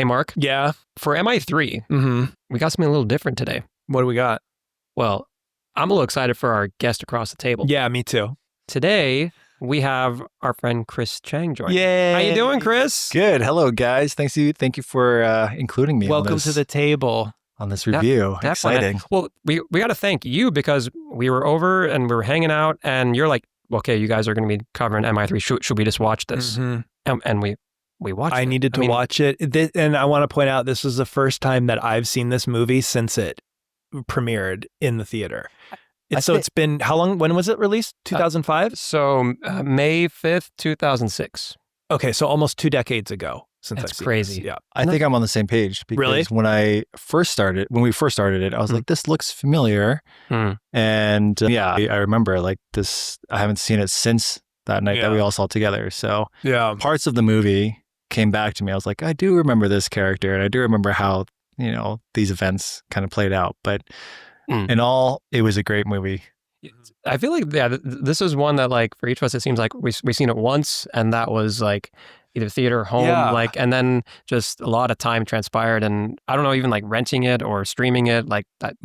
Hey, Mark, Yeah. for MI3, we got something a little different today. What do we got? Well, I'm a little excited for our guest across the table. Yeah, me too. Today, we have our friend Chris Cheng joining. Yay. How you doing, Chris? Good. Hello, guys. Thank you for including me Welcome on to the table. this review. Definitely. Exciting. Well, we got to thank you because we were over and we were hanging out and you're like, okay, you guys are going to be covering MI3. Should we just watch this? And we watched it. I needed to watch it. And I want to point out, this is the first time that I've seen this movie since it premiered in the theater. It's been, how long, when was it released? 2005? May 5th, 2006. Okay, so almost 2 decades ago since That's I've seen crazy. This. Yeah. I think I'm on the same page because Really? when we first started it, I was like, this looks familiar. And I remember like this, I haven't seen it since that night that we all saw together. So parts of the movie came back to me. I was like, I do remember this character and I do remember how, these events kind of played out. But in all, it was a great movie. I feel like, this is one that like for each of us, it seems like we've seen it once and that was like either theater or home, and then just a lot of time transpired and I don't know, even like renting it or streaming it, like that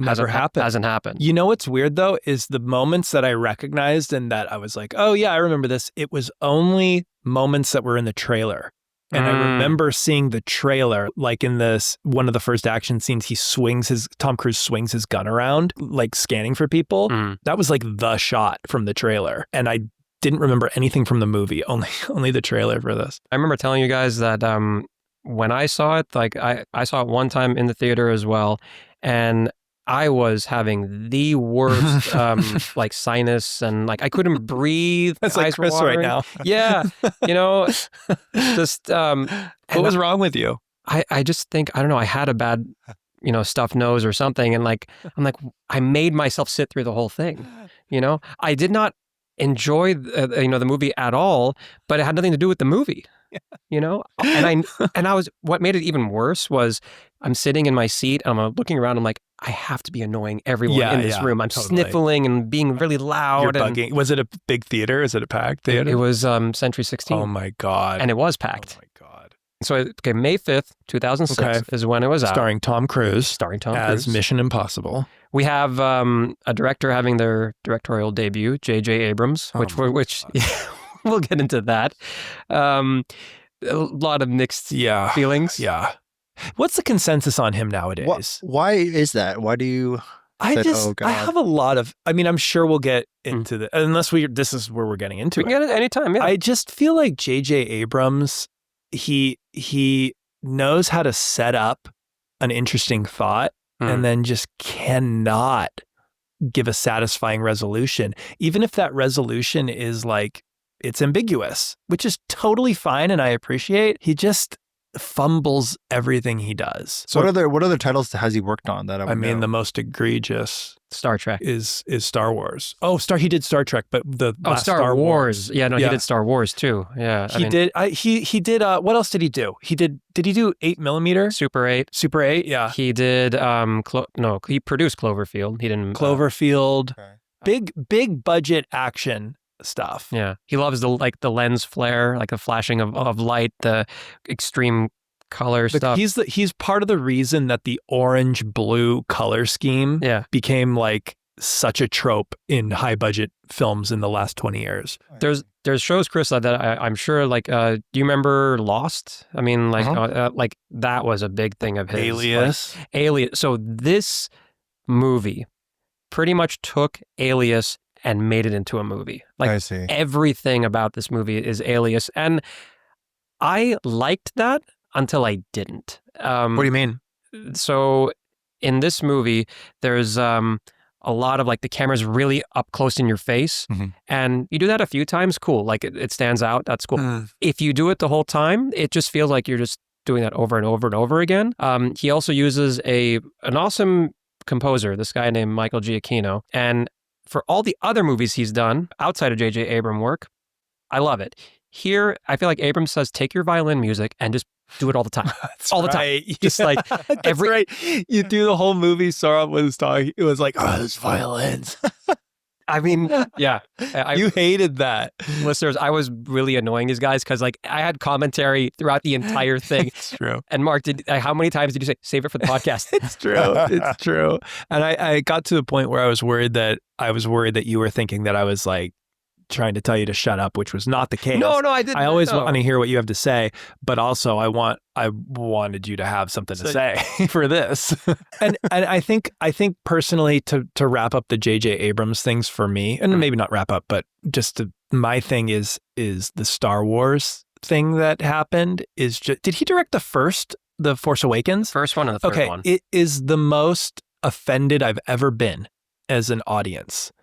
hasn't happened. You know what's weird though, is the moments that I recognized and that I was like, oh yeah, I remember this. It was only moments that were in the trailer. And I remember seeing the trailer, like in one of the first action scenes, Tom Cruise swings his gun around, like scanning for people. That was like the shot from the trailer. And I didn't remember anything from the movie, only the trailer for this. I remember telling you guys that when I saw it, like I saw it one time in the theater as well. And I was having the worst like sinus and like I couldn't breathe. That's like Chris right now. Yeah. Just what was wrong with you? I just think, I don't know, I had a bad, stuffed nose or something. And like, I'm like, I made myself sit through the whole thing. I did not enjoy the movie at all, but it had nothing to do with the movie. And I was, what made it even worse was I'm sitting in my seat and I'm looking around, I'm like, I have to be annoying everyone in this room. I'm sniffling and being really loud. You're bugging. Was it a big theater? Is it a packed theater? It was Century 16. Oh my God. And it was packed. Oh my God. So, May 5th, 2006 is when it was out. Starring Tom Cruise. As Mission Impossible. We have a director having their directorial debut, J.J. Abrams, which we'll get into that. A lot of mixed feelings. Yeah. What's the consensus on him nowadays? Why is that? Why do you... I have a lot of... I mean, I'm sure we'll get into the... Unless this is where we're getting into it. We can get it anytime, yeah. I just feel like J.J. Abrams, he knows how to set up an interesting thought and then just cannot give a satisfying resolution. Even if that resolution is like, it's ambiguous, which is totally fine and I appreciate. He just fumbles everything he does. So what other titles has he worked on that I mean, the most egregious Star Trek is Star Wars. Oh, he did Star Trek, but the last Star Wars. Yeah, no, he did Star Wars too. Yeah, he did. What else did he do? Did he do 8mm? Super 8. Super 8. Yeah. He did. He produced Cloverfield. He didn't. Cloverfield. Big budget action stuff. Yeah, he loves the lens flare, like the flashing of light, the extreme color stuff. He's part of the reason that the orange blue color scheme became like such a trope in high budget films in the last 20 years. There's shows, Chris, that I'm sure like do you remember Lost? I mean, like that was a big thing of his. Alias. Alias. So this movie pretty much took Alias and made it into a movie. Like I see. Everything about this movie is Alias. And I liked that until I didn't. What do you mean? So in this movie, there's a lot of like the camera's really up close in your face. And you do that a few times, cool. Like it stands out, that's cool. If you do it the whole time, it just feels like you're just doing that over and over and over again. He also uses an awesome composer, this guy named Michael Giacchino. And for all the other movies he's done outside of J.J. Abrams work, I love it. Here, I feel like Abrams says, take your violin music and just do it all the time. All the time. Just like every... Right. You do the whole movie, Sarah was talking, it was like, oh, those violins. I mean, yeah. You hated that. Listeners, I was really annoying these guys because like I had commentary throughout the entire thing. It's true. And Mark, how many times did you say, save it for the podcast? It's true. It's true. And I got to the point where I was worried that you were thinking that I was like trying to tell you to shut up, which was not the case. No, I didn't. I always want to hear what you have to say, but also I wanted you to have something to say for this. and I think personally to wrap up the J.J. Abrams things for me, and maybe not wrap up, but just my thing is the Star Wars thing that happened is just, did he direct the Force Awakens? First one and the third one. It is the most offended I've ever been as an audience.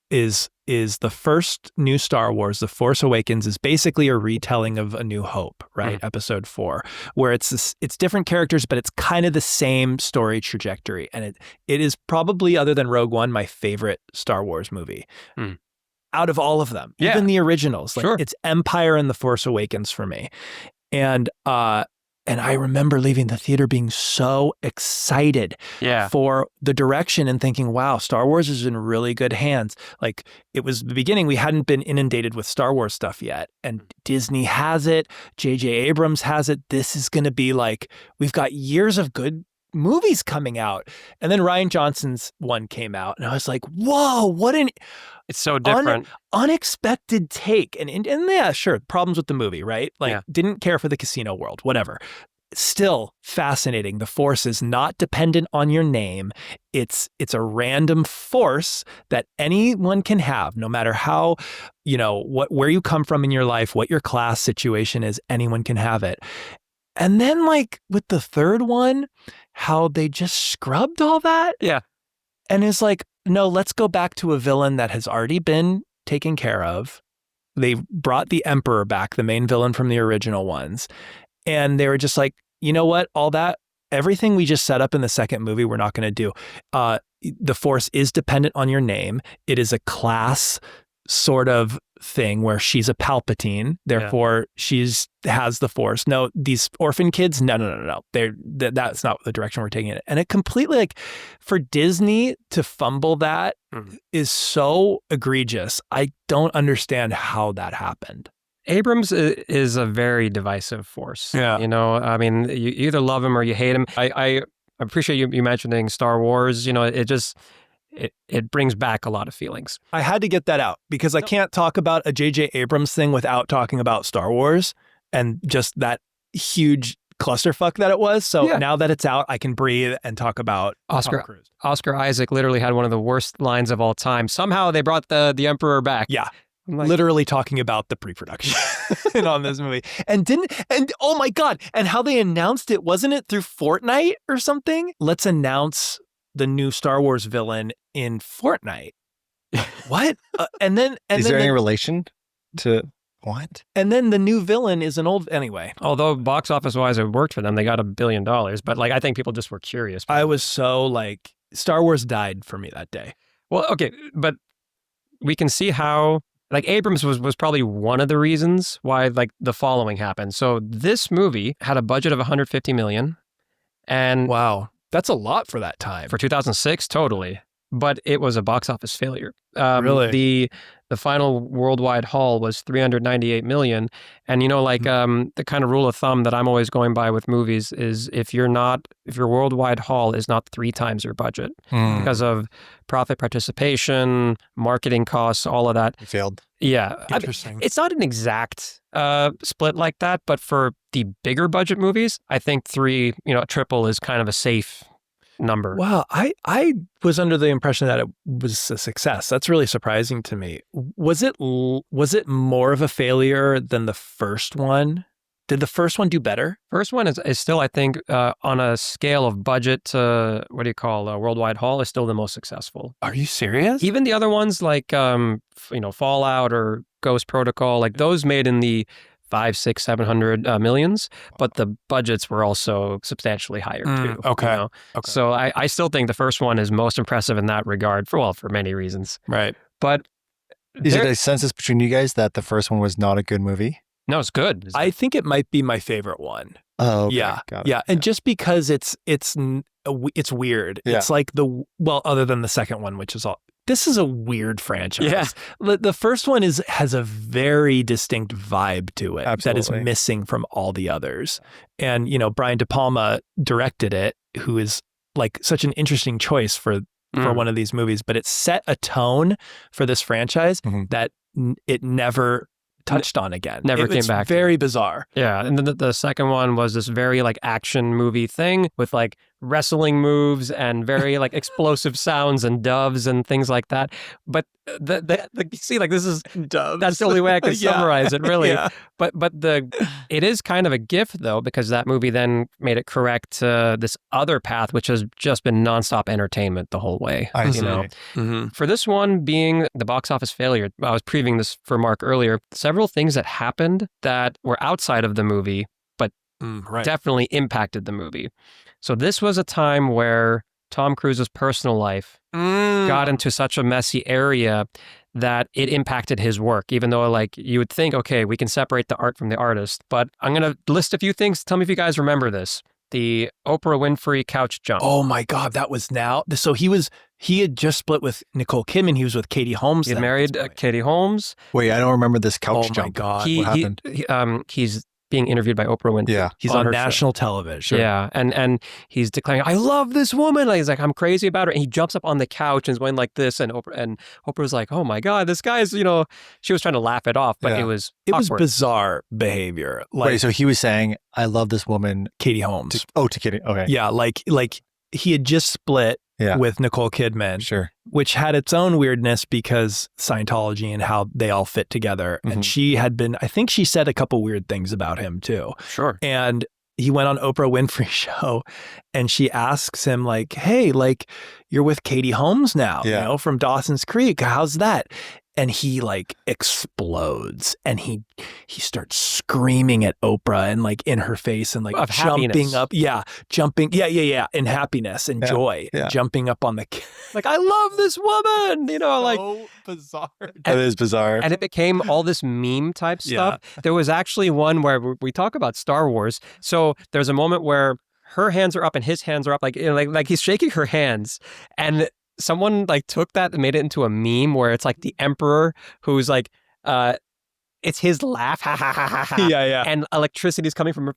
Is the first new Star Wars, The Force Awakens, is basically a retelling of A New Hope, right? Episode 4, where it's different characters, but it's kind of the same story trajectory. And it is probably, other than Rogue One, my favorite Star Wars movie. Out of all of them, even the originals. Like, it's Empire and The Force Awakens for me. And I remember leaving the theater being so excited for the direction and thinking, wow, Star Wars is in really good hands. Like, it was the beginning. We hadn't been inundated with Star Wars stuff yet. And Disney has it. J.J. Abrams has it. This is going to be like, we've got years of good movies coming out. And then Rian Johnson's one came out. And I was like, whoa, it's so different. Unexpected take. And yeah, sure, problems with the movie, right? Like, didn't care for the casino world, whatever. Still fascinating. The Force is not dependent on your name. It's a random force that anyone can have, no matter how, where you come from in your life, what your class situation is, anyone can have it. And then, like, with the third one, how they just scrubbed all that. Yeah. And it's like, no, let's go back to a villain that has already been taken care of. They brought the Emperor back, the main villain from the original ones. And they were just like, you know what? Everything we just set up in the second movie, we're not going to do. The Force is dependent on your name. It is a class sort of thing where she's a Palpatine, therefore has the Force. No, these orphan kids, no. That's not the direction we're taking it. And it completely, like, for Disney to fumble that is so egregious. I don't understand how that happened. Abrams is a very divisive force. Yeah. I mean, you either love him or you hate him. I appreciate you mentioning Star Wars. It brings back a lot of feelings. I had to get that out because I can't talk about a J.J. Abrams thing without talking about Star Wars and just that huge clusterfuck that it was. So now that it's out, I can breathe and talk about Tom Cruise. Oscar Isaac literally had one of the worst lines of all time. Somehow they brought the Emperor back. Yeah. Literally talking about the pre-production on this movie. And oh my God. And how they announced it, wasn't it through Fortnite or something? Let's announce the new Star Wars villain in Fortnite. What? Is there any relation to what? And then the new villain is an old, anyway. Although box office wise it worked for them, they got $1 billion. But like, I think people just were curious. I was so like, Star Wars died for me that day. Well, okay, but we can see how, like, Abrams was probably one of the reasons why, like, the following happened. So this movie had a budget of $150 million. And wow, that's a lot for that time. For 2006, totally. But it was a box office failure. Really? The final worldwide haul was $398 million. And, the kind of rule of thumb that I'm always going by with movies is if your worldwide haul is not 3 times your budget because of profit participation, marketing costs, all of that. It failed. Yeah. Interesting. It's not an exact split like that, but for the bigger budget movies, I think 3, a triple is kind of a safe number. Wow. I was under the impression that it was a success. That's really surprising to me. Was it more of a failure than the first one? Did the first one do better? First one is still, I think, on a scale of budget to, worldwide haul, is still the most successful. Are you serious? Even the other ones like, Fallout or Ghost Protocol, like those made in the 500, 600, 700 millions, but the budgets were also substantially higher too. Okay. Okay. So I still think the first one is most impressive in that regard for many reasons. Right. But is it a consensus between you guys that the first one was not a good movie? No, it's good. I think it might be my favorite one. Oh, okay. Yeah. Got it. Yeah. And just because it's weird. Yeah. It's like other than the second one, which is all this is a weird franchise. Yeah. The first one has a very distinct vibe to it that is missing from all the others. And, Brian De Palma directed it, who is like such an interesting choice for one of these movies, but it set a tone for this franchise that it never touched on again. Never came back. Very bizarre. Yeah. And then the second one was this very like action movie thing with like wrestling moves and very like explosive sounds and doves and things like that. But see, like this is doves. That's the only way I can summarize it, really. Yeah. But it is kind of a gift though, because that movie then made it correct to this other path, which has just been nonstop entertainment the whole way. I see. For this one being the box office failure, I was previewing this for Mark earlier. Several things that happened that were outside of the movie, but definitely impacted the movie. So this was a time where Tom Cruise's personal life got into such a messy area that it impacted his work, even though like you would think, okay, we can separate the art from the artist. But I'm going to list a few things. Tell me if you guys remember this. The Oprah Winfrey couch jump. Oh my God, that was now. So he had just split with Nicole Kidman. He was with Katie Holmes. He had married Katie Holmes. Wait, I don't remember this couch jump. Oh my God. What happened? He's being interviewed by Oprah Winfrey. Yeah. He's on national television. Yeah. And he's declaring, I love this woman. Like, he's like, I'm crazy about her. And he jumps up on the couch and is going like this. And Oprah was like, oh my God, this guy's, she was trying to laugh it off, but it was awkward. Bizarre behavior. Like, wait, so he was saying, I love this woman. Katie Holmes. To Katie. Okay. Yeah. Like he had just split with Nicole Kidman. Sure. Which had its own weirdness because Scientology and how they all fit together. And she had been, I think she said a couple weird things about him too. Sure. And he went on Oprah Winfrey's show and she asks him like, hey, like you're with Katie Holmes now, from Dawson's Creek. How's that? And he like explodes and he starts screaming at Oprah and like in her face and like of jumping happiness. up. In happiness and joy. And jumping up on the like, I love this woman, so bizarre. That is bizarre. And it became all this meme type stuff. There was actually one where we talk about Star Wars. So there's a moment where her hands are up and his hands are up, like he's shaking her hands, and someone like took that and made it into a meme where it's like the Emperor who's like, it's his laugh, ha ha ha ha ha. Yeah. And electricity is coming from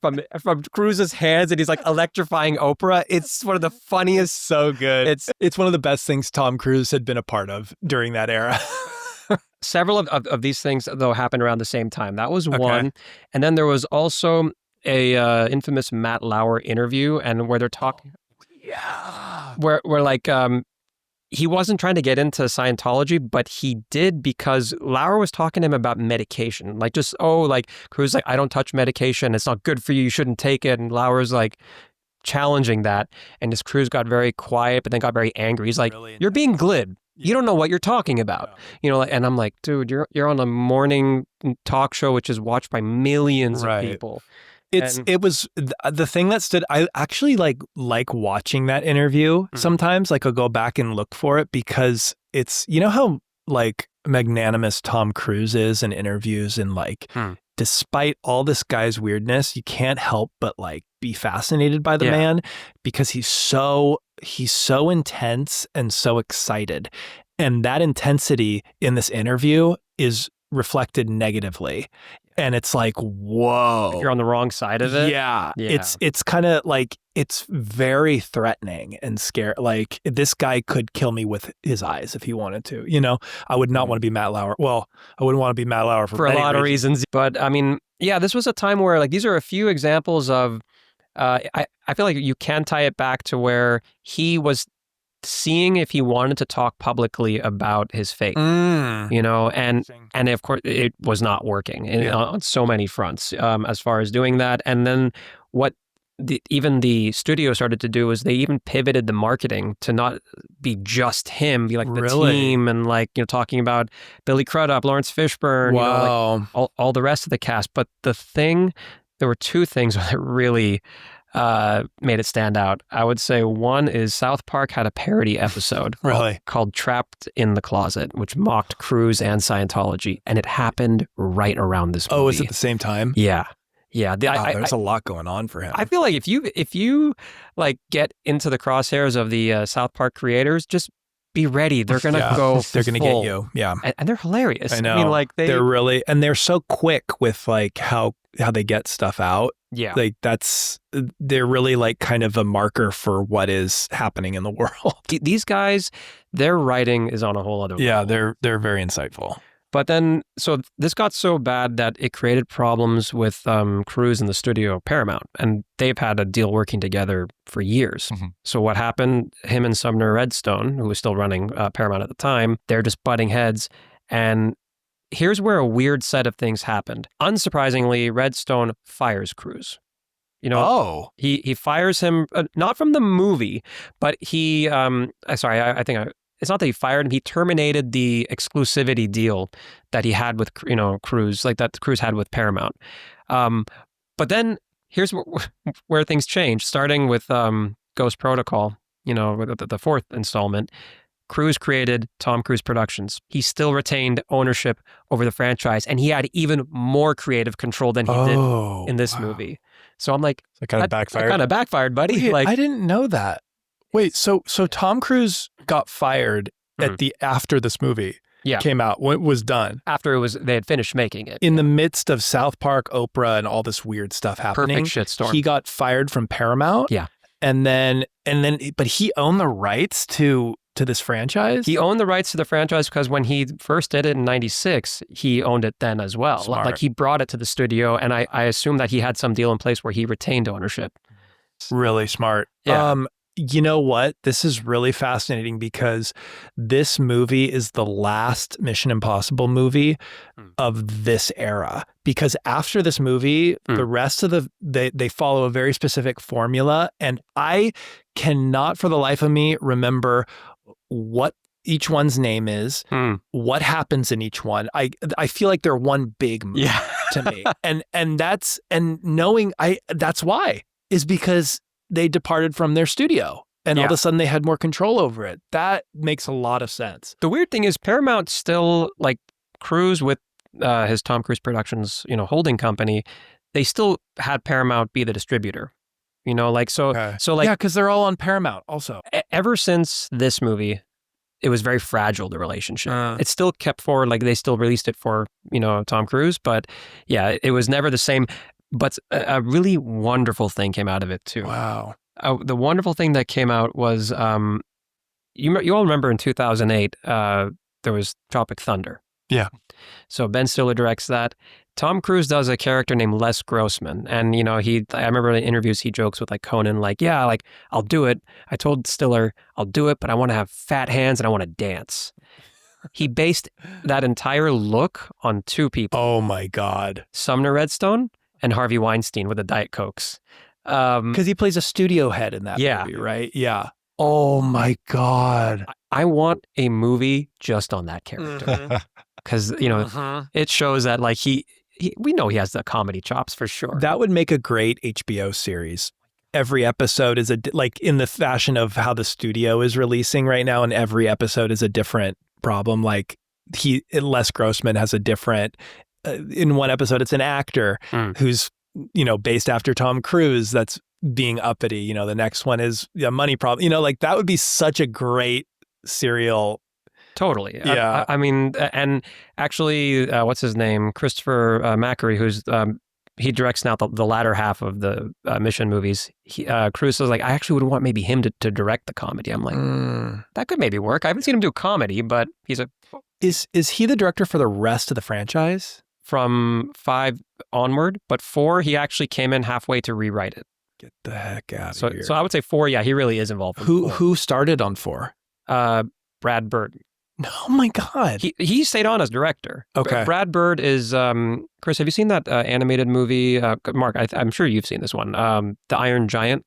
Cruise's hands, and he's like electrifying Oprah. It's one of the funniest. So good. It's one of the best things Tom Cruise had been a part of during that era. Several of these things though happened around the same time. That was one, and then there was also a infamous Matt Lauer interview, and where they're talking, where like he wasn't trying to get into Scientology, but he did because Lauer was talking to him about medication. Like just, Cruise, like, I don't touch medication. It's not good for you. You shouldn't take it. And Lauer's like challenging that. And his Cruise got very quiet, but then got very angry. He's like, you're being glib. You don't know what you're talking about. And I'm like, dude, you're on a morning talk show, which is watched by millions of people. It was the thing that stood. I actually like watching that interview. Sometimes like I'll go back and look for it because it's, how like magnanimous Tom Cruise is in interviews, and like despite all this guy's weirdness, you can't help but like be fascinated by the man because he's so intense and so excited. And that intensity in this interview is reflected negatively. And it's like, whoa. If you're on the wrong side of it. Yeah. It's kind of like, it's very threatening and scary. Like, this guy could kill me with his eyes if he wanted to. I would not want to be Matt Lauer. Well, I wouldn't want to be Matt Lauer for a lot of reasons. But I mean, this was a time where like these are a few examples of, I feel like you can tie it back to where he was seeing if he wanted to talk publicly about his faith, and of course it was not working on so many fronts as far as doing that. And then what even the studio started to do is they even pivoted the marketing to not be just him, be like the team, and like, talking about Billy Crudup, Laurence Fishburne, like all the rest of the cast. But there were two things that really made it stand out. I would say one is South Park had a parody episode called Trapped in the Closet, which mocked Cruise and Scientology, and it happened right around this movie. Oh, is it the same time? Yeah. There's a lot going on for him. I feel like if you like get into the crosshairs of the South Park creators, just be ready. They're going to go They're going to get you. Yeah. And they're hilarious. I know. I mean, like they're really, and they're so quick with like how they get stuff out. Yeah. Like they're really like kind of a marker for what is happening in the world. These guys, their writing is on a whole other level. Yeah, they're very insightful. But then, so this got so bad that it created problems with Cruise and the studio Paramount, and they've had a deal working together for years. Mm-hmm. So what happened, him and Sumner Redstone, who was still running Paramount at the time, they're just butting heads. And here's where a weird set of things happened. Unsurprisingly, Redstone fires Cruise. You know, he fires him, not from the movie, but he, I think it's not that he fired him, he terminated the exclusivity deal that he had with, Cruise, like that Cruise had with Paramount. But then here's where things change, starting with Ghost Protocol, with the fourth installment. Cruise created Tom Cruise Productions. He still retained ownership over the franchise, and he had even more creative control than he did in this movie. So I'm like, that kind of backfired. That kind of backfired, buddy. Wait, I didn't know that. Wait, so Tom Cruise got fired after this movie came out, when it was done. After they had finished making it. In the midst of South Park, Oprah, and all this weird stuff happening. Perfect shitstorm. He got fired from Paramount. Yeah. But he owned the rights to this franchise? He owned the rights to the franchise because when he first did it in 96, he owned it then as well. Smart. Like he brought it to the studio, and I assume that he had some deal in place where he retained ownership. Really smart. Yeah. You know what? This is really fascinating because this movie is the last Mission Impossible movie of this era. Because after this movie, the rest of they follow a very specific formula, and I cannot for the life of me remember what each one's name is, what happens in each one. I feel like they're one big movie to me. That's why is because they departed from their studio and all of a sudden they had more control over it. That makes a lot of sense. The weird thing is Paramount still, like Cruise with his Tom Cruise Productions, holding company, they still had Paramount be the distributor. So because they're all on Paramount also. Ever since this movie, it was very fragile, the relationship. It still kept forward, like they still released it for, Tom Cruise, but yeah, it was never the same. But a really wonderful thing came out of it too. Wow. The wonderful thing that came out was, you all remember in 2008, there was Tropic Thunder. Yeah. So Ben Stiller directs that. Tom Cruise does a character named Les Grossman. And, I remember in interviews, he jokes with like Conan, I'll do it. I told Stiller, I'll do it, but I want to have fat hands and I want to dance. He based that entire look on two people. Oh my God. Sumner Redstone and Harvey Weinstein with the Diet Cokes. Because he plays a studio head in that movie, right? Yeah. Oh my God. I want a movie just on that character. Because, it shows that like we know he has the comedy chops for sure. That would make a great HBO series. Every episode is like in the fashion of how the studio is releasing right now, and every episode is a different problem. Like Les Grossman has a different, in one episode, it's an actor who's, based after Tom Cruise that's being uppity. The next one is a money problem. That would be such a great serial. Totally. Yeah. I mean, and actually, what's his name? Christopher McQuarrie, who's he directs now the latter half of the Mission movies. Cruise was like, I actually would want maybe him to direct the comedy. I'm like, that could maybe work. I haven't seen him do comedy, but he's a. Is he the director for the rest of the franchise? From 5 onward, but 4, he actually came in halfway to rewrite it. Get the heck out of here. So I would say 4, yeah, he really is involved. Who started on 4? Brad Bird. Oh my God. He stayed on as director. Okay. Brad Bird is, Chris, have you seen that animated movie? Mark, I'm sure you've seen this one, The Iron Giant.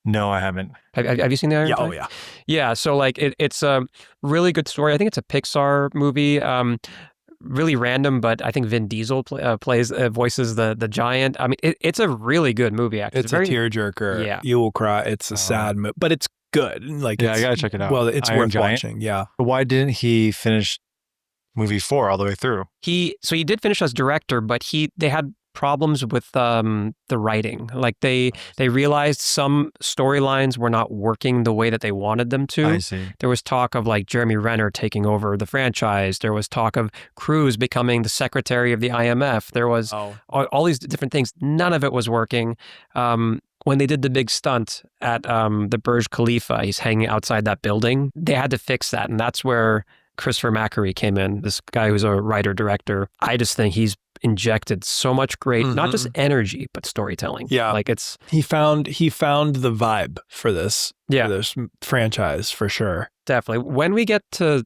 No, I haven't. Have you seen The Iron Giant? Oh yeah. Yeah, so like it's a really good story. I think it's a Pixar movie. Really random, but I think Vin Diesel voices the giant. I mean, it's a really good movie. Actually, it's a tearjerker. Yeah, you will cry. It's a sad movie, but it's good. Like, I gotta check it out. Well, it's Iron worth Giant? watching. Yeah. But why didn't he finish movie 4 all the way through? He did finish as director, but they had problems with the writing. Like they realized some storylines were not working the way that they wanted them to. I see. There was talk of like Jeremy Renner taking over the franchise. There was talk of Cruise becoming the secretary of the IMF. There was all these different things. None of it was working. When they did the big stunt at the Burj Khalifa, he's hanging outside that building. They had to fix that, and that's where Christopher McQuarrie came in, this guy who's a writer-director. I just think he's injected so much great, not just energy, but storytelling. Yeah. Like it's... He found the vibe for this franchise, for sure. Definitely. When we get to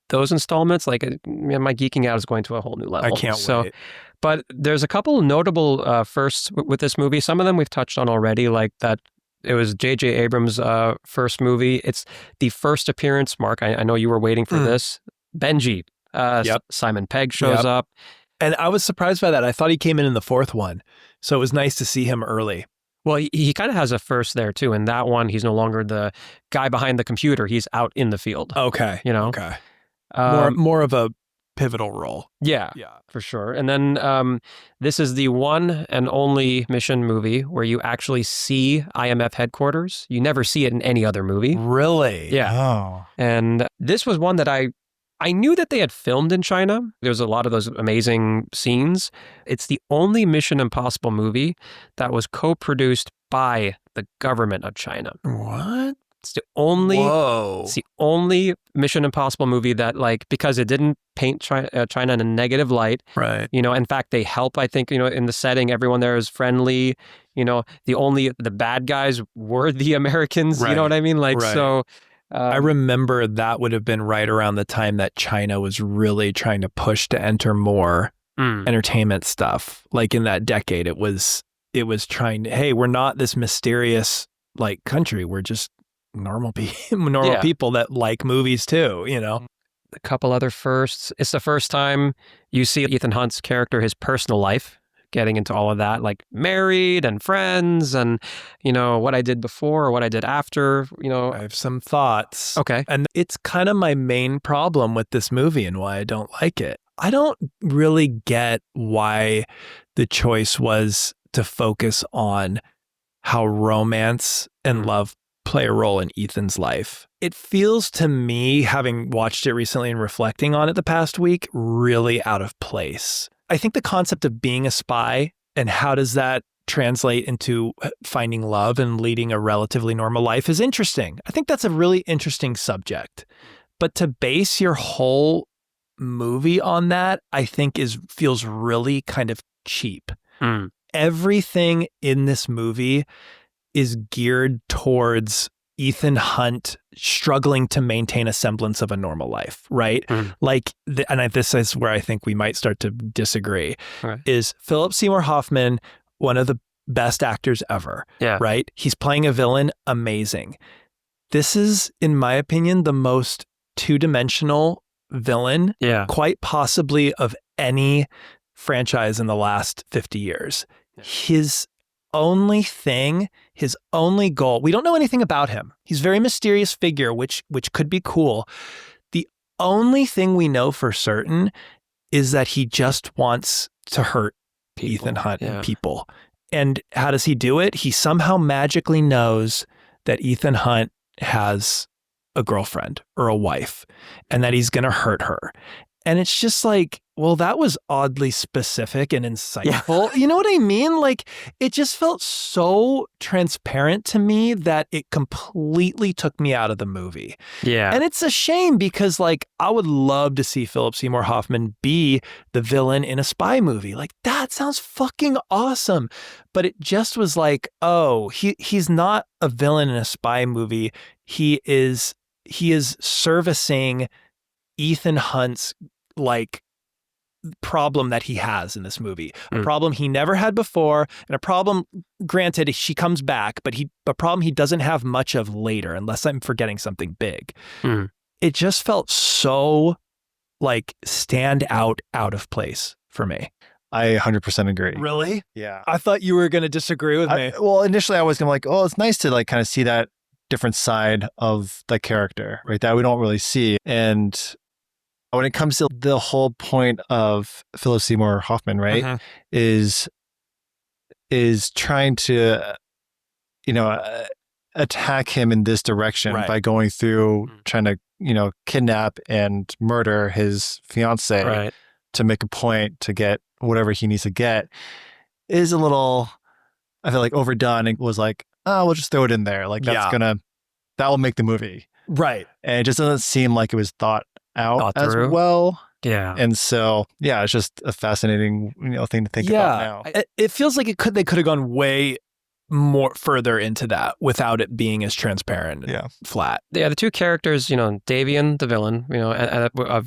those installments, like my geeking out is going to a whole new level. I can't wait. But there's a couple notable firsts with this movie. Some of them we've touched on already, like that it was J.J. Abrams' first movie. It's the first appearance, Mark. I know you were waiting for this. Benji. Simon Pegg shows up. And I was surprised by that. I thought he came in the fourth one. So it was nice to see him early. Well, he kind of has a first there too. In that one, he's no longer the guy behind the computer. He's out in the field. Okay. You know? Okay. More of a pivotal role. Yeah, for sure. And then this is the one and only mission movie where you actually see IMF headquarters. You never see it in any other movie. Really? Yeah. Oh. And this was one that I knew that they had filmed in China. There's a lot of those amazing scenes. It's the only Mission Impossible movie that was co-produced by the government of China. What? It's the only Mission Impossible movie that, like, because it didn't paint China in a negative light. Right. You know, in fact, they help, I think, you know, in the setting, everyone there is friendly. You know, the bad guys were the Americans. Right. You know what I mean? Like, so... I remember that would have been right around the time that China was really trying to push to enter more entertainment stuff. Like in that decade, it was trying to, hey, we're not this mysterious like country. We're just normal people that like movies too, you know? A couple other firsts. It's the first time you see Ethan Hunt's character, his personal life, getting into all of that, like married and friends and, you know, what I did before or what I did after, you know. I have some thoughts. Okay. And it's kind of my main problem with this movie and why I don't like it. I don't really get why the choice was to focus on how romance and love play a role in Ethan's life. It feels to me, having watched it recently and reflecting on it the past week, really out of place. I think the concept of being a spy and how does that translate into finding love and leading a relatively normal life is interesting. I think that's a really interesting subject. But to base your whole movie on that, I think feels really kind of cheap. Everything in this movie is geared towards Ethan Hunt struggling to maintain a semblance of a normal life, right? Like, this is where I think we might start to disagree, is Philip Seymour Hoffman, one of the best actors ever, right? He's playing a villain, amazing. This is, in my opinion, the most two-dimensional villain, quite possibly of any franchise in the last 50 years. His only thing, his only goal, we don't know anything about him. He's a very mysterious figure, which could be cool. The only thing we know for certain is that he just wants to hurt Ethan Hunt and people. And how does he do it? He somehow magically knows that Ethan Hunt has a girlfriend or a wife and that he's going to hurt her. And it's just like, well, that was oddly specific and insightful. Yeah. You know what I mean? Like, it just felt so transparent to me that it completely took me out of the movie. Yeah. And it's a shame because, like, I would love to see Philip Seymour Hoffman be the villain in a spy movie. Like, that sounds fucking awesome. But it just was like, oh, he's not a villain in a spy movie. He is servicing Ethan Hunt's, like, problem that he has in this movie, a problem he never had before, and a problem, granted, she comes back, but a problem he doesn't have much of later, unless I'm forgetting something big. It just felt so, like, stand out of place for me. I 100% agree. Really? Yeah. I thought you were going to disagree with me. Well, initially I was going to like, oh, it's nice to like kind of see that different side of the character, right? That we don't really see. And when it comes to the whole point of Philip Seymour Hoffman, right, is is trying to, attack him in this direction by going through trying to, kidnap and murder his fiance to make a point to get whatever he needs to get is a little, I feel like, overdone. It was like, oh, we'll just throw it in there. Like that will make the movie. Right. And it just doesn't seem like it was thought out as well. Yeah. And so, it's just a fascinating, thing to think about now. It feels like they could have gone way more further into that without it being as transparent and flat. Yeah, the two characters, Davian, the villain,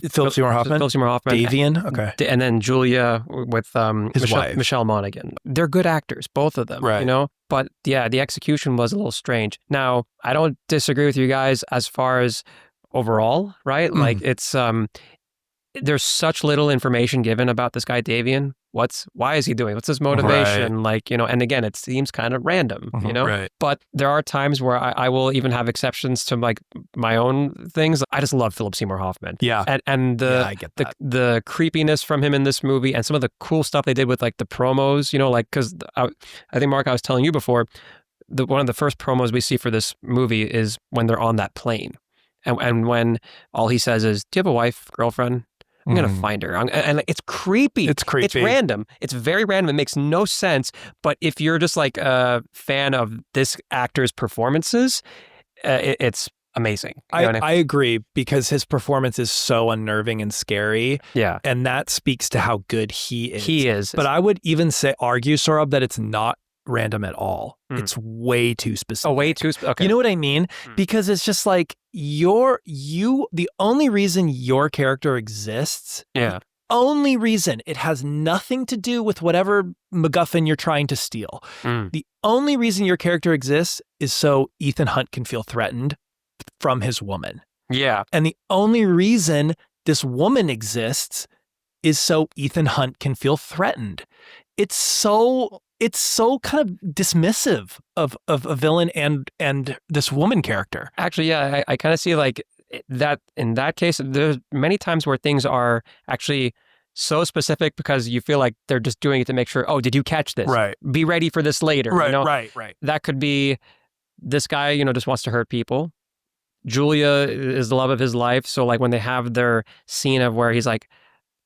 Philip Seymour Hoffman. Davian, okay. And then Julia with his wife, Michelle Monaghan. They're good actors, both of them, right. But yeah, the execution was a little strange. Now, I don't disagree with you guys as far as overall, right? Like it's there's such little information given about this guy Davian. Why is he doing? What's his motivation? Right. And again, it seems kind of random, Right. But there are times where I will even have exceptions to like my own things. I just love Philip Seymour Hoffman. Yeah. And I get that. the creepiness from him in this movie and some of the cool stuff they did with like the promos, because I think, Mark, I was telling you before, one of the first promos we see for this movie is when they're on that plane. And when all he says is, do you have a wife, girlfriend? I'm going to find her. And it's creepy. It's creepy. It's random. It's very random. It makes no sense. But if you're just like a fan of this actor's performances, it's amazing. I agree, because his performance is so unnerving and scary. Yeah. And that speaks to how good he is. He is. But I would even argue, Saurabh, that it's not random at all. It's way too specific. Oh, way too specific. Okay. You know what I mean? Because it's just like the only reason your character exists, the only reason, it has nothing to do with whatever MacGuffin you're trying to steal. The only reason your character exists is so Ethan Hunt can feel threatened from his woman. Yeah. And the only reason this woman exists is so Ethan Hunt can feel threatened. It's so kind of dismissive of a villain and this woman character. Actually, yeah, I kind of see like that in that case. There's many times where things are actually so specific because you feel like they're just doing it to make sure, oh, did you catch this? Right. Be ready for this later. Right. That could be this guy, just wants to hurt people. Julia is the love of his life. So like when they have their scene of where he's like,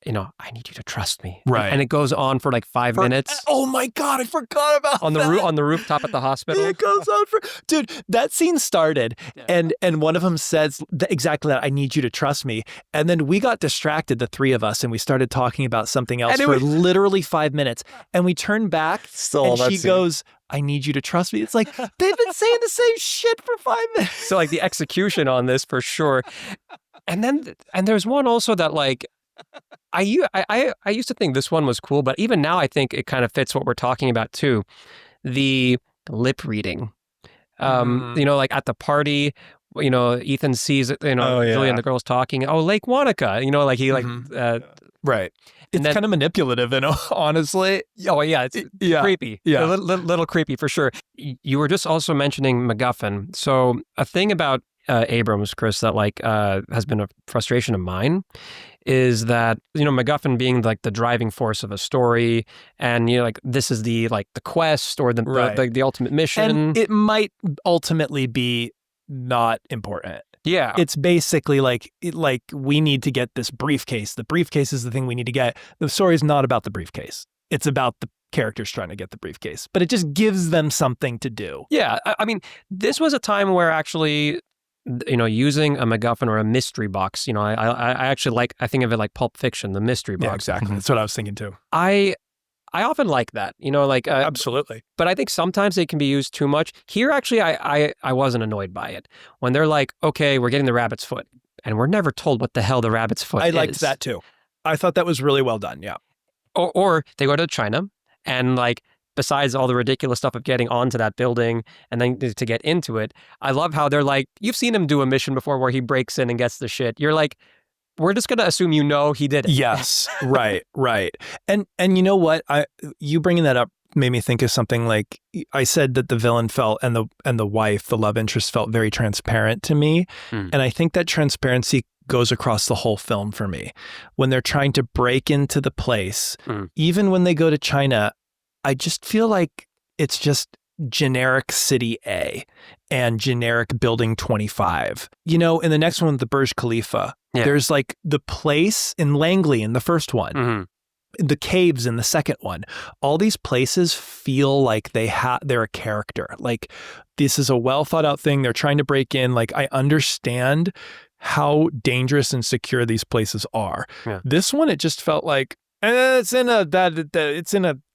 I need you to trust me. Right. And it goes on for like 5 minutes. Oh my God, I forgot about on that. On the rooftop at the hospital. It goes on for... Dude, that scene started and one of them says exactly that, I need you to trust me. And then we got distracted, the three of us, and we started talking about something else for literally 5 minutes. And we turned back and she goes, I need you to trust me. It's like, they've been saying the same shit for 5 minutes. So like the execution on this for sure. And there's one also that like, I used to think this one was cool, but even now I think it kind of fits what we're talking about too. The lip reading. Like at the party, Ethan sees it, Julia and the girls talking. Oh, Lake Wanaka, like he right. It's kind of manipulative, honestly. Oh yeah, it's creepy. Yeah, a little creepy for sure. You were just also mentioning MacGuffin. So a thing about Abrams, Chris, that like has been a frustration of mine is that MacGuffin being like the driving force of a story, and like this is the quest or the ultimate mission, and it might ultimately be not important. Yeah, it's basically like we need to get this briefcase. The briefcase is the thing we need to get. The story is not about the briefcase. It's about the characters trying to get the briefcase, but it just gives them something to do. Yeah, I mean, this was a time where actually, using a MacGuffin or a mystery box, I actually I think of it like Pulp Fiction, the mystery box. Yeah, exactly. That's what I was thinking too. I often like that, absolutely. But I think sometimes they can be used too much. Here, actually, I wasn't annoyed by it. When they're like, okay, we're getting the rabbit's foot, and we're never told what the hell the rabbit's foot is. I liked that too. I thought that was really well done, yeah. Or they go to China, and besides all the ridiculous stuff of getting onto that building and then to get into it, I love how they're like, you've seen him do a mission before where he breaks in and gets the shit. You're like, we're just going to assume he did it. Yes, right. And you know what? You bringing that up made me think of something. Like I said that the villain felt and the wife, the love interest, felt very transparent to me. And I think that transparency goes across the whole film for me. When they're trying to break into the place, even when they go to China, I just feel like it's just generic City A and generic Building 25. You know, in the next one, the Burj Khalifa, there's like the place in Langley in the first one, the caves in the second one. All these places feel like they're a character. Like this is a well thought out thing. They're trying to break in. Like I understand how dangerous and secure these places are. Yeah. This one, it just felt like it's in a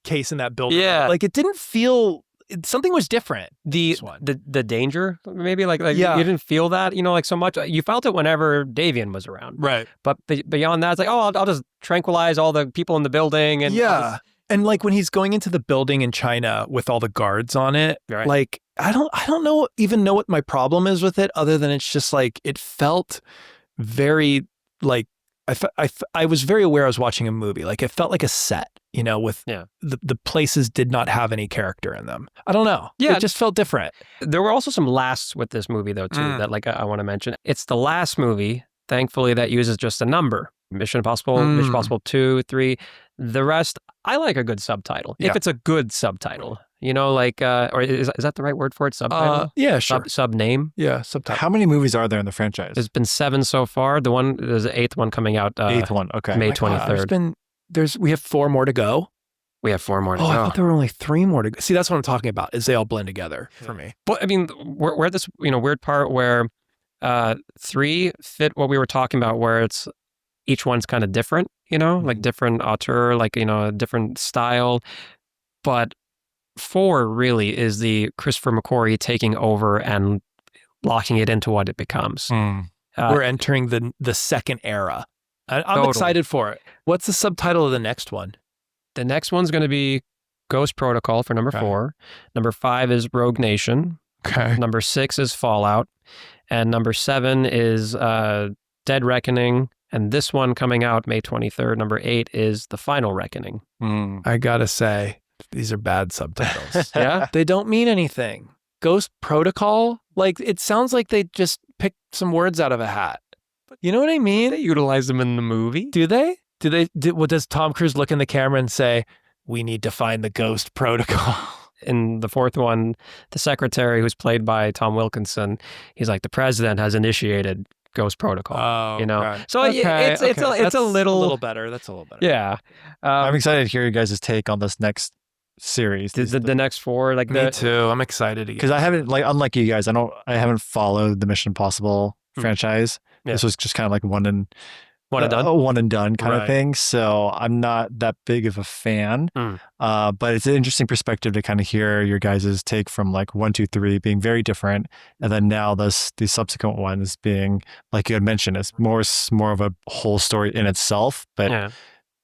case in that building. Yeah, like it didn't feel. Something was different. The danger, maybe like you didn't feel that, you know, like so much. You felt it whenever Davian was around, right? But beyond that, it's like, oh, I'll just tranquilize all the people in the building, and and like when he's going into the building in China with all the guards on it, right. Like I don't even know what my problem is with it, other than it's just like it felt very like I was very aware I was watching a movie. Like it felt like a set, you know, with the places did not have any character in them. I don't know. Yeah. It just felt different. There were also some lasts with this movie though, too, that like I want to mention. It's the last movie, thankfully, that uses just a number. Mission Impossible, Mission Impossible 2, 3. The rest, I like a good subtitle. If it's a good subtitle. You know, like, or is that the right word for it? Subtitle? Yeah, sure. Sub name? Yeah, subtitle. How many movies are there in the franchise? There's been 7 so far. There's the 8th one coming out. 8th one, okay. May 23rd. We have 4 more to go. We have 4 more to go. I thought there were only 3 more to go. See, that's what I'm talking about, is they all blend together for me. But I mean, we're at this, you know, weird part where 3 fit what we were talking about, where it's each one's kind of different, you know, like different auteur, like, you know, a different style. But 4 really is the Christopher McQuarrie taking over and locking it into what it becomes. We're entering the second era. I'm excited for it. What's the subtitle of the next one? The next one's going to be Ghost Protocol for number 4. Number 5 is Rogue Nation. Okay. Number 6 is Fallout. And number 7 is Dead Reckoning. And this one coming out May 23rd, number 8, is The Final Reckoning. I gotta say, these are bad subtitles. Yeah? They don't mean anything. Ghost Protocol? Like, it sounds like they just picked some words out of a hat. You know what I mean? They utilize them in the movie. Do they? Does Tom Cruise look in the camera and say, we need to find the Ghost Protocol? In the 4th one, the secretary, who's played by Tom Wilkinson, he's like, the president has initiated Ghost Protocol. Oh, you know, okay. so it's a little better. That's a little better. Yeah, I'm excited to hear you guys' take on this next series. The next 4, like me too. I'm excited because I haven't, like, unlike you guys, I haven't followed the Mission Impossible franchise. Yeah. This was just kind of like one and done kind of thing. So I'm not that big of a fan. But it's an interesting perspective to kind of hear your guys' take from like 1, 2, 3 being very different, and then now these subsequent ones being, like you had mentioned, it's more of a whole story in itself, but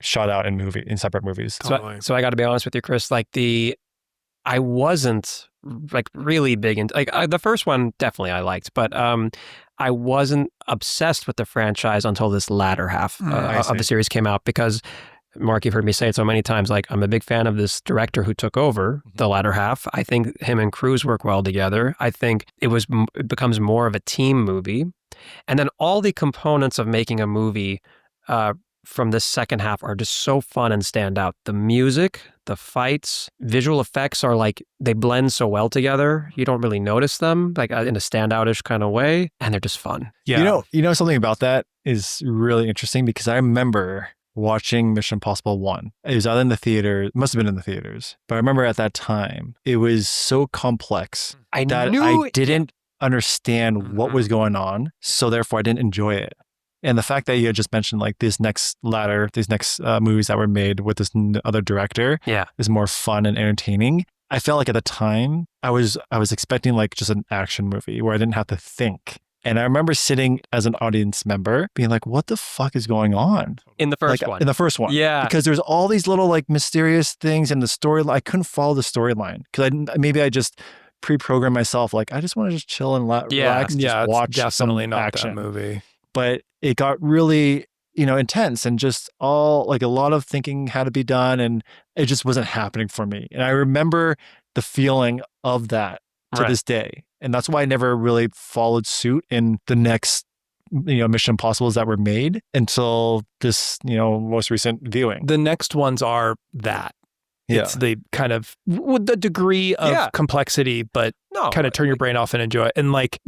shot out in separate movies. Totally. So I got to be honest with you, Chris. Like I wasn't like really big into the first one. Definitely I liked, but I wasn't obsessed with the franchise until this latter half of the series came out, because Mark, you've heard me say it so many times, like I'm a big fan of this director who took over the latter half. I think him and Cruise work well together. I think it becomes more of a team movie. And then all the components of making a movie from this second half are just so fun and stand out. The music, the fights, visual effects are like, they blend so well together. You don't really notice them like in a standoutish kind of way, and they're just fun. Yeah. You know something about that is really interesting, because I remember watching Mission Impossible 1. It was either in the theater, it must have been in the theaters, but I remember at that time, it was so complex I didn't understand what was going on, so therefore I didn't enjoy it. And the fact that you had just mentioned like these next movies that were made with this other director is more fun and entertaining. I felt like at the time I was expecting like just an action movie where I didn't have to think. And I remember sitting as an audience member being like, what the fuck is going on? In the first one. In the first one. Yeah. Because there's all these little like mysterious things in the storyline. I couldn't follow the storyline because maybe I just pre-programmed myself like, I just want to just chill and relax and just watch definitely some not action. That movie. But it got really, intense, and just all like a lot of thinking had to be done, and it just wasn't happening for me. And I remember the feeling of that to this day. And that's why I never really followed suit in the next, Mission Impossibles that were made until this, most recent viewing. The next ones are that. It's the kind of with the degree of complexity, but kind of turn your brain off and enjoy it. And like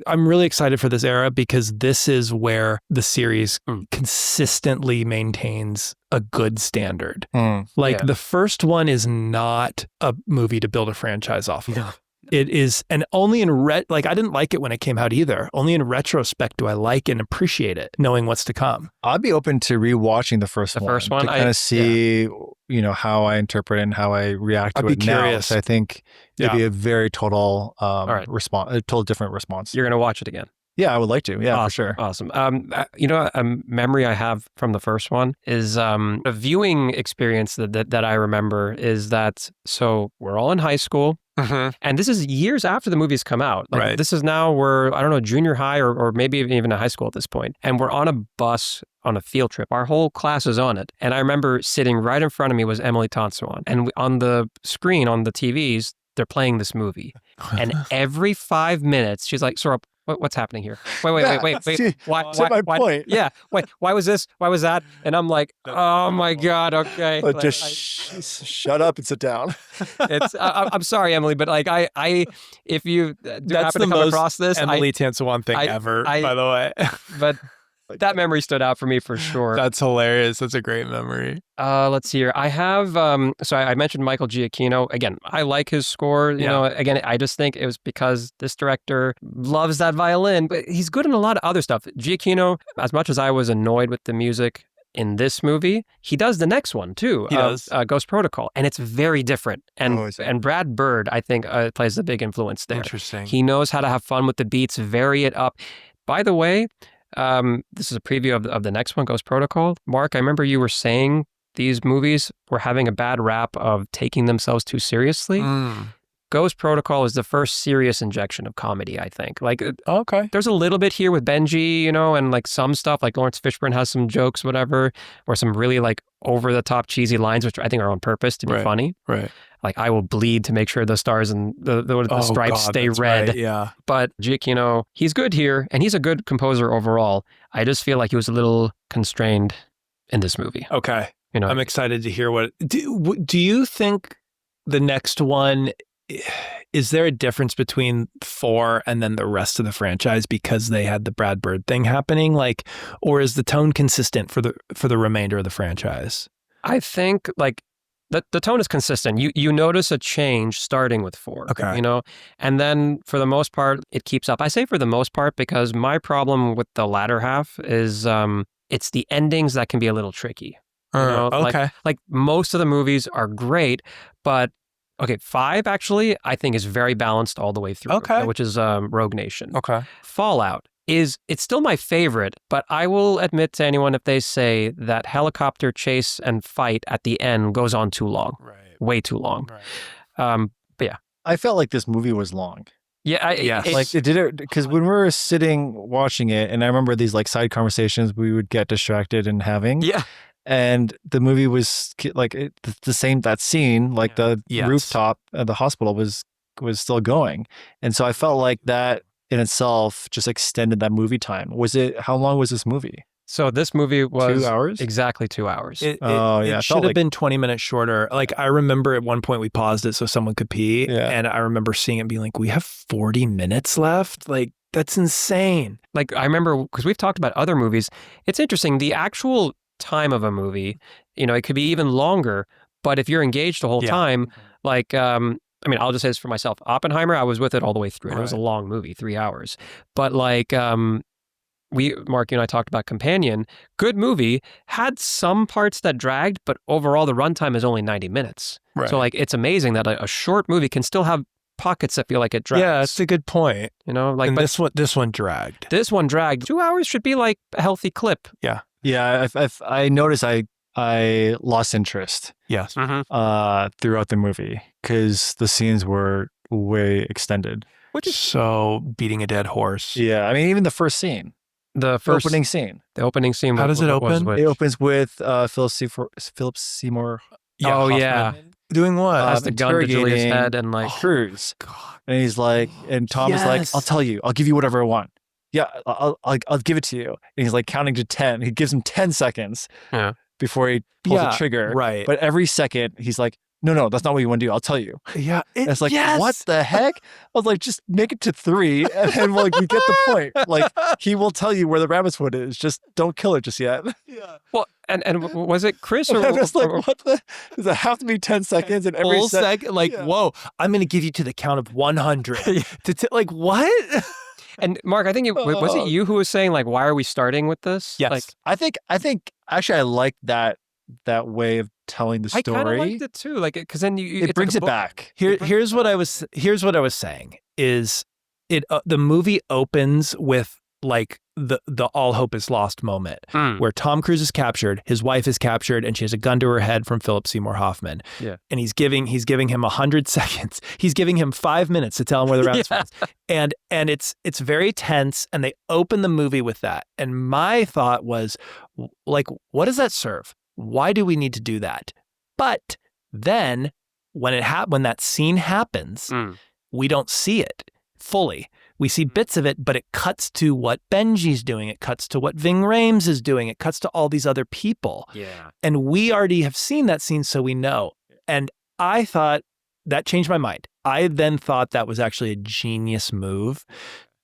I'm really excited for this era because this is where the series consistently maintains a good standard. The first one is not a movie to build a franchise off of. No. It is, and only in I didn't like it when it came out either. Only in retrospect do I like and appreciate it, knowing what's to come. I'd be open to rewatching the first one to kind of see, how I interpret it and how I react to it now. I'd be curious. I think it'd be a very total response, a total different response. You're going to watch it again? Yeah, I would like to. Yeah, awesome, for sure. Awesome. A memory I have from the first one is a viewing experience that I remember is that, so we're all in high school. And this is years after the movie's come out. This is now we're, I don't know, junior high or maybe even a high school at this point. And we're on a bus on a field trip. Our whole class is on it. And I remember sitting right in front of me was Emily Tansuan. And on the screen, on the TVs, they're playing this movie. And every 5 minutes, she's like, Sora, what's happening here? Wait. See, why? My point. Yeah. Wait, why was this? Why was that? And I'm like, oh my God, okay. Shut up and sit down. I'm sorry, Emily, but like if you do happen to come across this. Emily Tansuan thing ever, by the way. But that memory stood out for me for sure. That's hilarious. That's a great memory. Let's see here. I have, so I mentioned Michael Giacchino. Again, I like his score. You know, again, I just think it was because this director loves that violin, but he's good in a lot of other stuff. Giacchino, as much as I was annoyed with the music in this movie, he does the next one too. He does. Ghost Protocol. And it's very different. And Brad Bird, I think, plays a big influence there. Interesting. He knows how to have fun with the beats, vary it up. By the way, this is a preview of the next one, Ghost Protocol. Mark, I remember you were saying these movies were having a bad rap of taking themselves too seriously. Ghost Protocol is the first serious injection of comedy, I think. Like, there's a little bit here with Benji, and like some stuff, like Laurence Fishburne has some jokes, whatever, or some really like over-the-top cheesy lines, which I think are on purpose to be funny. Right. Like, I will bleed to make sure the stars and the stripes stay red. Right, yeah. But Giacchino, he's good here, and he's a good composer overall. I just feel like he was a little constrained in this movie. Okay. I'm excited to hear what... Do you think the next one... Is there a difference between 4 and then the rest of the franchise because they had the Brad Bird thing happening? Like, or is the tone consistent for the remainder of the franchise? I think like the tone is consistent. You notice a change starting with 4. Okay. And then for the most part, it keeps up. I say for the most part because my problem with the latter half is it's the endings that can be a little tricky. Okay. Like most of the movies are great, but 5 actually, I think is very balanced all the way through. Okay. Which is Rogue Nation. Okay. Fallout it's still my favorite, but I will admit to anyone if they say that helicopter chase and fight at the end goes on too long. Right. Way too long. Right. But yeah. I felt like this movie was long. Yeah. Like it did it because when we were sitting watching it, and I remember these like side conversations we would get distracted in having. Yeah. And the movie was like the same, that scene, like the rooftop at the hospital was still going. And so I felt like that in itself just extended that movie time. How long was this movie? So this movie was 2 hours? Exactly 2 hours. It should have been 20 minutes shorter. Like I remember at one point we paused it so someone could pee. Yeah. And I remember seeing it and being like, we have 40 minutes left? Like, that's insane. Like I remember, because we've talked about other movies, it's interesting. The actual time of a movie, it could be even longer, but if you're engaged the whole time, like, I'll just say this for myself. Oppenheimer, I was with it all the way through. And it was a long movie, 3 hours. But like, Mark, you and I talked about Companion. Good movie, had some parts that dragged, but overall the runtime is only 90 minutes. Right. So like, it's amazing that a short movie can still have pockets that feel like it drags. Yeah, that's a good point. Like, and this one dragged. This one dragged. 2 hours should be like a healthy clip. Yeah. Yeah, I noticed I lost interest. Yes. Throughout the movie because the scenes were way extended. Which is so beating a dead horse. Yeah, I mean even the first scene, the opening scene. The opening scene. How does it open? It opens with Philip Seymour. Yeah, Hoffman. Yeah. Doing what? Has the gun to Julia's head and like Cruise. God. And he's like, and Tom is like, I'll tell you, I'll give you whatever I want. Yeah, I'll give it to you. And he's like counting to 10. He gives him 10 seconds. Yeah. before he pulls the trigger. Right. But every second, he's like, no, that's not what you want to do. I'll tell you. Yeah. It's like, what the heck? I was like, just make it to 3 and then we get the point. Like, he will tell you where the rabbit's foot is. Just don't kill it just yet. Yeah. Well, and was it Chris or? I was like, what the? Does it have to be 10 seconds? And every second, like, whoa, I'm going to give you to the count of 100. Like, what? And Mark, I think was it you who was saying, like, why are we starting with this? Yes. Like, I think actually I like that way of telling the story. I kind of liked it too, like, because then it brings it back. Here's what I was saying is the movie opens with like the all hope is lost moment where Tom Cruise is captured, his wife is captured, and she has a gun to her head from Philip Seymour Hoffman. Yeah. And he's giving him 100 seconds. He's giving him 5 minutes to tell him where the rabbit's foot is. And it's very tense, and they open the movie with that. And my thought was, like, what does that serve? Why do we need to do that? But then when that scene happens, we don't see it fully. We see bits of it, but it cuts to what Benji's doing. It cuts to what Ving Rhames is doing. It cuts to all these other people. Yeah. And we already have seen that scene, so we know. And I thought that changed my mind. I then thought that was actually a genius move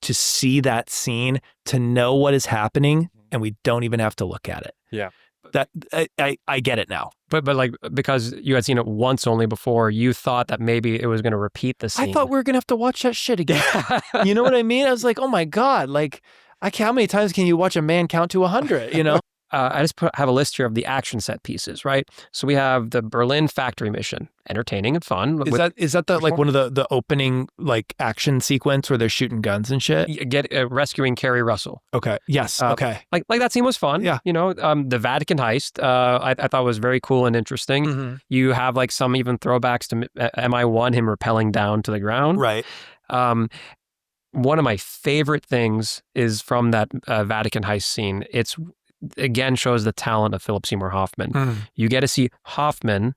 to see that scene, to know what is happening, and we don't even have to look at it. Yeah. That I get it now. But like, because you had seen it once only before, you thought that maybe it was going to repeat the scene. I thought we were going to have to watch that shit again. You know what I mean? I was like, oh my God, like, how many times can you watch a man count to 100, you know? I just have a list here of the action set pieces, right? So we have the Berlin factory mission, entertaining and fun. Is that the, like, one of the opening, like, action sequence where they're shooting guns and shit? Rescuing Keri Russell. Okay. Yes. Okay. Like that scene was fun. Yeah. You know, the Vatican heist, I thought was very cool and interesting. Mm-hmm. You have like some even throwbacks to MI1, him rappelling down to the ground. Right. One of my favorite things is from that Vatican heist scene. It's again shows the talent of Philip Seymour Hoffman. You get to see Hoffman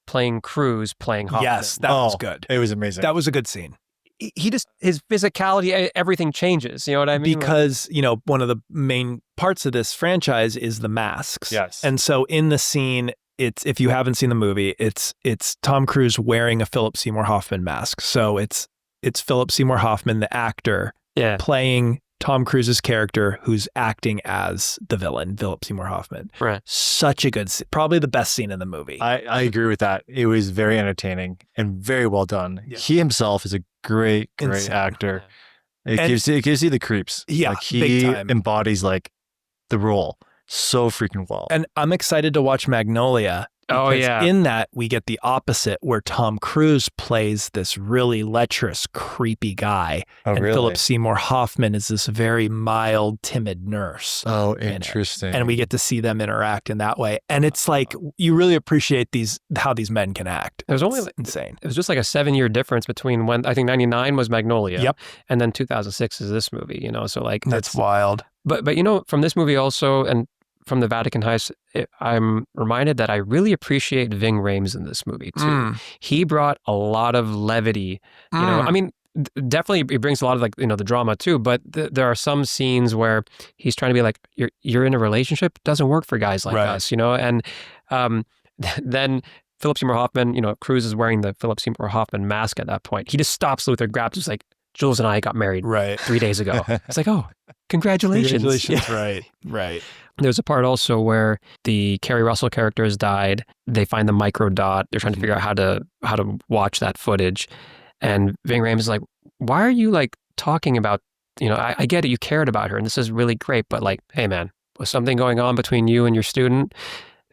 playing Cruise playing Hoffman. Yes, that was good. It was amazing. That was a good scene. He just, his physicality, everything changes. You know what I mean? Because, you know, one of the main parts of this franchise is the masks. Yes. And so in the scene, if you haven't seen the movie, it's Tom Cruise wearing a Philip Seymour Hoffman mask. So it's Philip Seymour Hoffman, the actor, playing Tom Cruise's character, who's acting as the villain, Philip Seymour Hoffman. Right. Such a good scene. Probably the best scene in the movie. I agree with that. It was very entertaining and very well done. Yeah. He himself is a great actor. It gives you the creeps. Yeah, like he embodies like the role so freaking well. And I'm excited to watch Magnolia. Because in that, we get the opposite, where Tom Cruise plays this really lecherous, creepy guy. Oh, and really? Philip Seymour Hoffman is this very mild, timid nurse. Oh, interesting. And we get to see them interact in that way. And it's like, you really appreciate how these men can act. There's only insane. It was just like a 7-year difference between when, I think 99 was Magnolia. Yep. And then 2006 is this movie, you know, so like. That's wild. But you know, from this movie also, and from the Vatican heist, I'm reminded that I really appreciate Ving Rhames in this movie too. He brought a lot of levity. You know, I mean, definitely he brings a lot of, like, you know, the drama too. But there are some scenes where he's trying to be like, you're in a relationship, it doesn't work for guys like us, you know. And then Philip Seymour Hoffman, you know, Cruise is wearing the Philip Seymour Hoffman mask at that point. He just stops Luther, grabs, just like, Jules and I got married 3 days ago. It's like, oh, congratulations. Right. There's a part also where the Keri Russell character has died. They find the micro dot. They're trying to figure out how to watch that footage. And Ving Rhames is like, why are you like talking about, you know, I get it, you cared about her and this is really great, but like, hey man, was something going on between you and your student?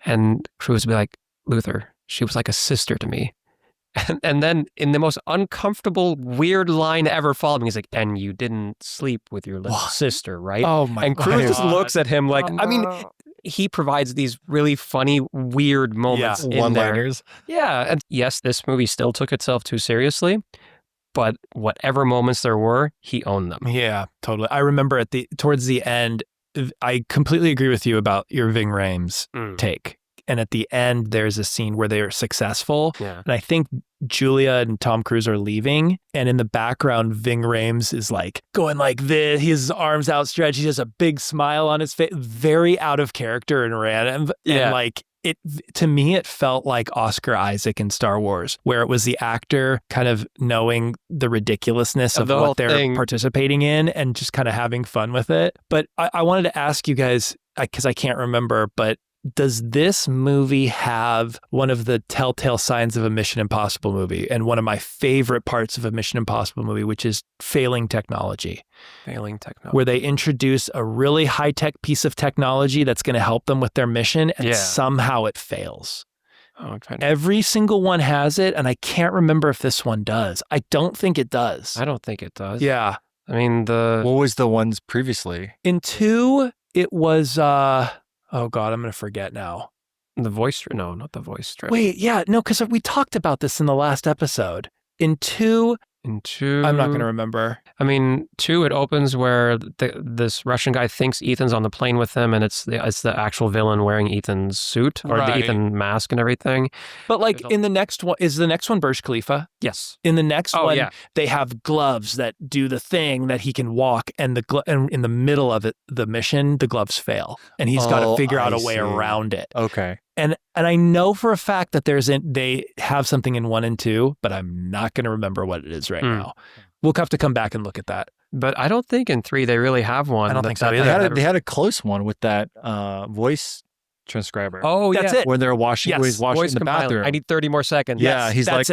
And Cruise would be like, Luther, she was like a sister to me. And then in the most uncomfortable, weird line ever following, he's like, and you didn't sleep with your little sister, right? Oh my God. And Cruise just looks at him like, I mean, he provides these really funny, weird moments in one-liners. there. Yeah. And yes, this movie still took itself too seriously, but whatever moments there were, he owned them. Yeah, totally. I remember towards the end, I completely agree with you about your Ving Rhames take. And at the end, there's a scene where they are successful. Yeah. And I think Julia and Tom Cruise are leaving. And in the background, Ving Rhames is like going like this. He has his arms outstretched. He has a big smile on his face. Very out of character and random. Yeah. And like, to me, it felt like Oscar Isaac in Star Wars, where it was the actor kind of knowing the ridiculousness of what they're participating in and just kind of having fun with it. But I wanted to ask you guys, because I can't remember, but does this movie have one of the telltale signs of a Mission Impossible movie, and one of my favorite parts of a Mission Impossible movie, which is failing technology? Failing technology. Where they introduce a really high-tech piece of technology that's going to help them with their mission, and somehow it fails. Every single one has it, and I can't remember if this one does. I don't think it does. I don't think it does. Yeah. I mean, what was the ones previously? In 2, it was... oh God, I'm going to forget now. The voice, no, not the voice strip. Wait, yeah, no, because we talked about this in the last episode. In 2, I'm not going to remember. I mean, 2, it opens where this Russian guy thinks Ethan's on the plane with him, and it's the actual villain wearing Ethan's suit, or the Ethan mask and everything. But like in the next one, is the next one Burj Khalifa? Yes. In the next one, they have gloves that do the thing that he can walk, and and in the middle of it, the mission, the gloves fail, and he's got to figure out a way around it. Okay. And I know for a fact that they have something in 1 and 2, but I'm not going to remember what it is right now. We'll have to come back and look at that. But I don't think in 3 they really have one. I don't think so either. They had a close one with that voice transcriber. Oh, that's it. When they're washing, when he's washing in the bathroom. I need 30 more seconds. Yeah, That's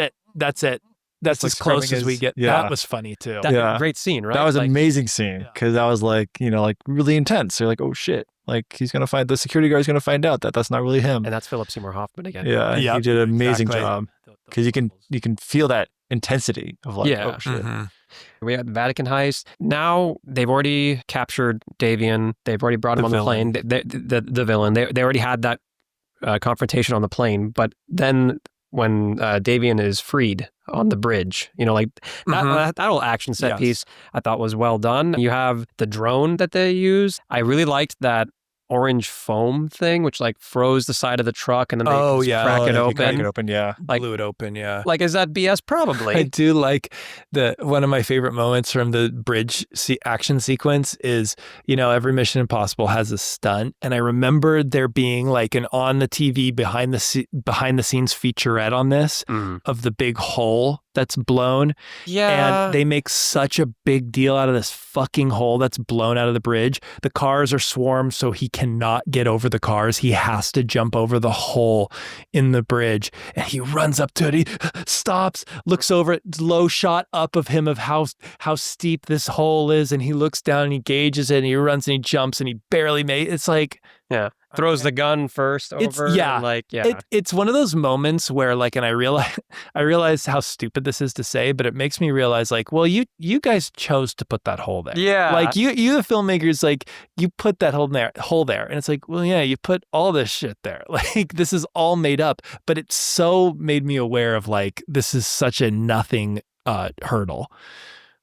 it. That's as close as we get. Yeah. That was funny too. Great scene, right? That was an amazing scene, because that was like, like really intense. They're like, oh shit. Like the security guard's going to find out that that's not really him. And that's Philip Seymour Hoffman again. Yeah, he did an amazing job, because you can feel that intensity of like, oh shit. Mm-hmm. We had the Vatican heist. Now they've already captured Davian. They've already brought him on the plane. The villain. They already had that confrontation on the plane. But then when Davian is freed on the bridge, that whole action set piece I thought was well done. You have the drone that they use. I really liked that orange foam thing, which like froze the side of the truck, and then they crack it open. Crack it open, Like, blew it open, Like, is that BS? Probably. I do like one of my favorite moments from the bridge action sequence is, every Mission Impossible has a stunt, and I remember there being like an on the TV behind the scenes featurette on this of the big hole that's blown. Yeah. And they make such a big deal out of this fucking hole that's blown out of the bridge. The cars are swarmed, so he cannot get over the cars. He has to jump over the hole in the bridge. And he runs up to it. He stops, looks over it, low shot up of him of how steep this hole is. And he looks down and he gauges it, and he runs and he jumps and he barely made it. It's like... Yeah. Throws the gun first over. It's one of those moments where like, and I realize how stupid this is to say, but it makes me realize like, well, you guys chose to put that hole there. Yeah. Like you the filmmakers, like you put that hole there. And it's like, well, yeah, you put all this shit there. Like this is all made up, but it so made me aware of like, this is such a nothing hurdle.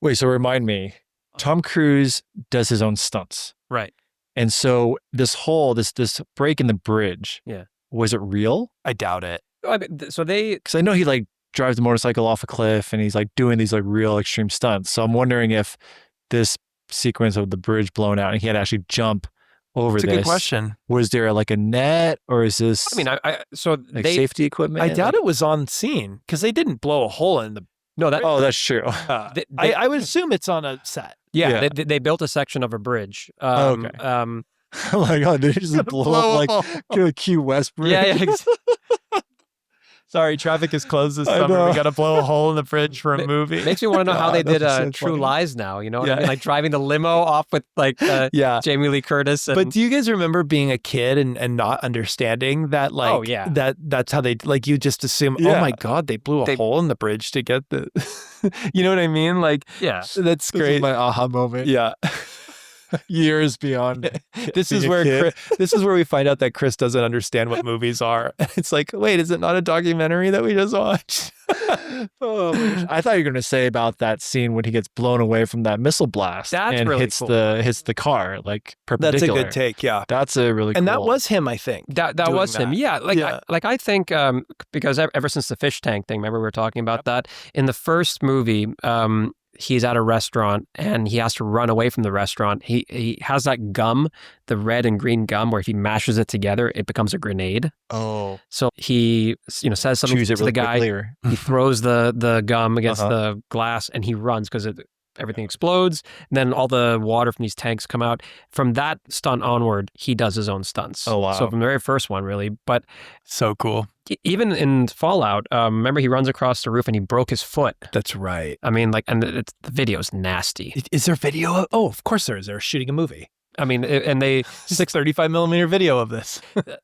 Wait, so remind me, Tom Cruise does his own stunts. Right. And so this hole, this break in the bridge, was it real? I doubt it. I mean, because I know he like drives the motorcycle off a cliff and he's like doing these like real extreme stunts. So I'm wondering if this sequence of the bridge blown out and he had to actually jump over this. That's a good question. Was there like a net, or is this? I mean, safety equipment. I doubt it was on scene, because they didn't blow a hole in the. No, that's true. I would assume it's on a set. Yeah. They built a section of a bridge. Okay. Oh my God, did it just blow up like Key West bridge? Yeah. Sorry, traffic is closed this summer. We got to blow a hole in the bridge for a movie. Makes me want to know how they did True Lies now. You know what I mean? Like driving the limo off with like Jamie Lee Curtis. But do you guys remember being a kid and not understanding that like that's how they like you just assume, oh my God, they blew a hole in the bridge to get the you know what I mean? Like that's great. This is my aha moment. Yeah. Years beyond. This is where we find out that Chris doesn't understand what movies are. It's like, wait, is it not a documentary that we just watched? I thought you were going to say about that scene when he gets blown away from that missile blast. That's and really hits cool. hits the car like perpendicular. That's a good take. Yeah, that's a really and cool. that was him. I think that was him. Yeah, I think because ever since the fish tank thing, remember we were talking about that in the first movie. he's at a restaurant and he has to run away from the restaurant. He has that gum, the red and green gum, where if he mashes it together, it becomes a grenade. Oh. So he, says something to the guy. He throws the gum against the glass and he runs because everything explodes. And then all the water from these tanks come out. From that stunt onward, he does his own stunts. Oh, wow. So from the very first one, really. But so cool. Even in Fallout, remember he runs across the roof and he broke his foot. That's right. I mean, like, and the video's nasty. Is there video? Oh, of course there is. They're shooting a movie. I mean, and they 635 millimeter video of this.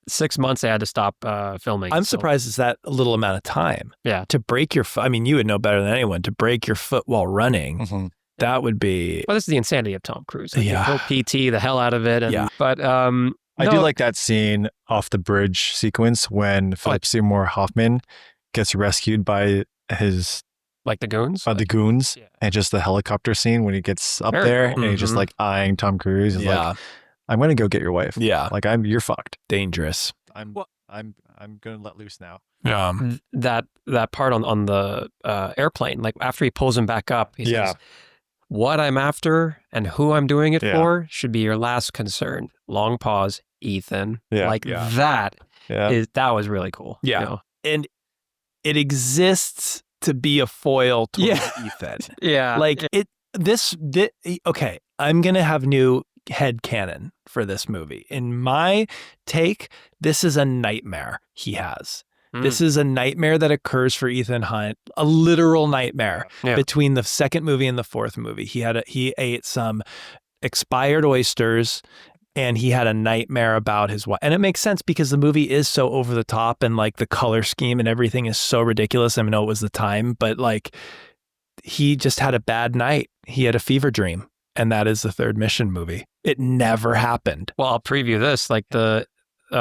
6 months they had to stop filming. I'm surprised it's that little amount of time. Yeah. To break your foot. I mean, you would know better than anyone. To break your foot while running, that would be. Well, this is the insanity of Tom Cruise. Like, yeah. He'll PT the hell out of it. And, But I do like that scene off the bridge sequence when Philip Seymour Hoffman gets rescued by his. Like the goons? The goons. Yeah. And just the helicopter scene when he gets up there and he's just like eyeing Tom Cruise. He's like, I'm going to go get your wife. Yeah. Like, you're fucked. Dangerous. I'm going to let loose now. Yeah. That part on the airplane, like after he pulls him back up, he says, what I'm after and who I'm doing it for should be your last concern. Long pause, Ethan. Yeah. Like that was really cool. Yeah. You know? And it exists to be a foil to Ethan. Yeah. Like okay, I'm going to have new headcanon for this movie. In my take, this is a nightmare he has. This is a nightmare that occurs for Ethan Hunt, a literal nightmare between the second movie and the fourth movie. He ate some expired oysters and he had a nightmare about his wife. And it makes sense because the movie is so over the top and like the color scheme and everything is so ridiculous. I know it was the time, but like he just had a bad night. He had a fever dream. And that is the third Mission movie. It never happened. Well, I'll preview this. Like the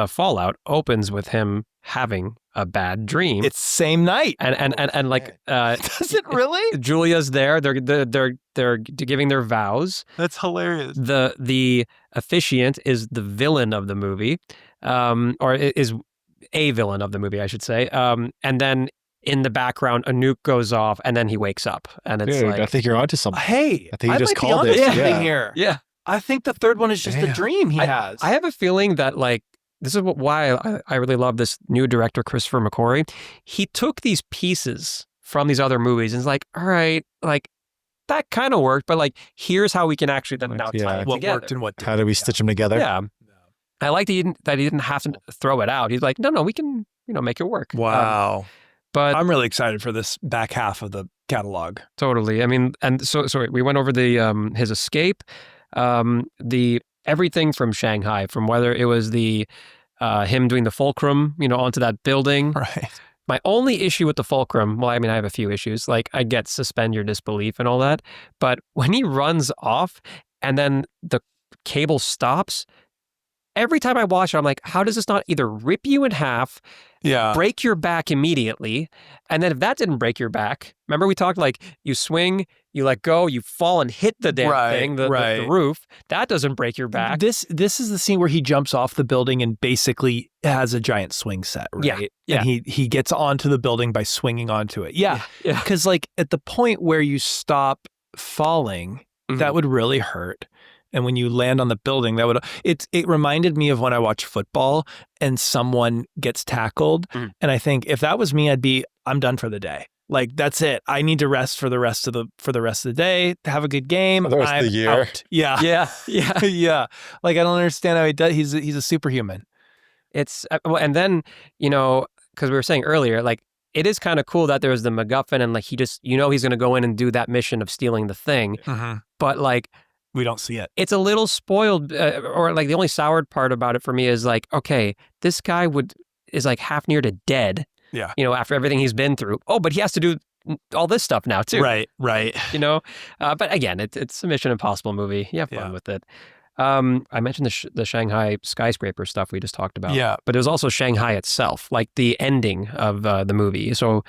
Fallout opens with him having a bad dream. It's same night. And like does it really? Julia's there. They're giving their vows. That's hilarious. The officiant is the villain of the movie, or is a villain of the movie, I should say. And then in the background, a nuke goes off, and then he wakes up, and it's like, I think you're onto something. Hey, I think you just called it. Here. Yeah, I think the third one is just a dream he has. I have a feeling that like. This is why I really love this new director, Christopher McQuarrie. He took these pieces from these other movies and is like, all right, like that kind of worked, but like here's how we can actually then now tie it what together. Worked and what didn't. How do we stitch them together? Yeah. I like that he didn't have to throw it out. He's like, no, we can make it work. Wow. But I'm really excited for this back half of the catalog. Totally. I mean, and so we went over the his escape, the everything from Shanghai, from whether it was the him doing the fulcrum, onto that building. Right. My only issue with the fulcrum, well, I mean, I have a few issues. Like, I get suspend your disbelief and all that, but when he runs off and then the cable stops, every time I watch it, I'm like, how does this not either rip you in half, break your back immediately, and then if that didn't break your back, remember we talked like you swing, you let go, you fall and hit the damn thing, the roof, that doesn't break your back. This is the scene where he jumps off the building and basically has a giant swing set, right? Yeah. And he gets onto the building by swinging onto it. Yeah. Because like at the point where you stop falling, that would really hurt. And when you land on the building, it reminded me of when I watch football and someone gets tackled. And I think if that was me, I'm done for the day. Like, that's it. I need to rest for the rest of the day, to have a good game. For the rest of the year. Out. Yeah. Yeah. Like, I don't understand how he does. He's a superhuman. It's, and then, because we were saying earlier, like, it is kind of cool that there's the MacGuffin and like, he just, he's going to go in and do that mission of stealing the thing. But like, we don't see it. It's a little spoiled, or like the only soured part about it for me is like, okay, this guy is like half near to dead. Yeah. After everything he's been through. Oh, but he has to do all this stuff now too. Right. But again, it's a Mission Impossible movie. You have fun with it. I mentioned the Shanghai skyscraper stuff we just talked about. Yeah. But it was also Shanghai itself, like the ending of the movie. So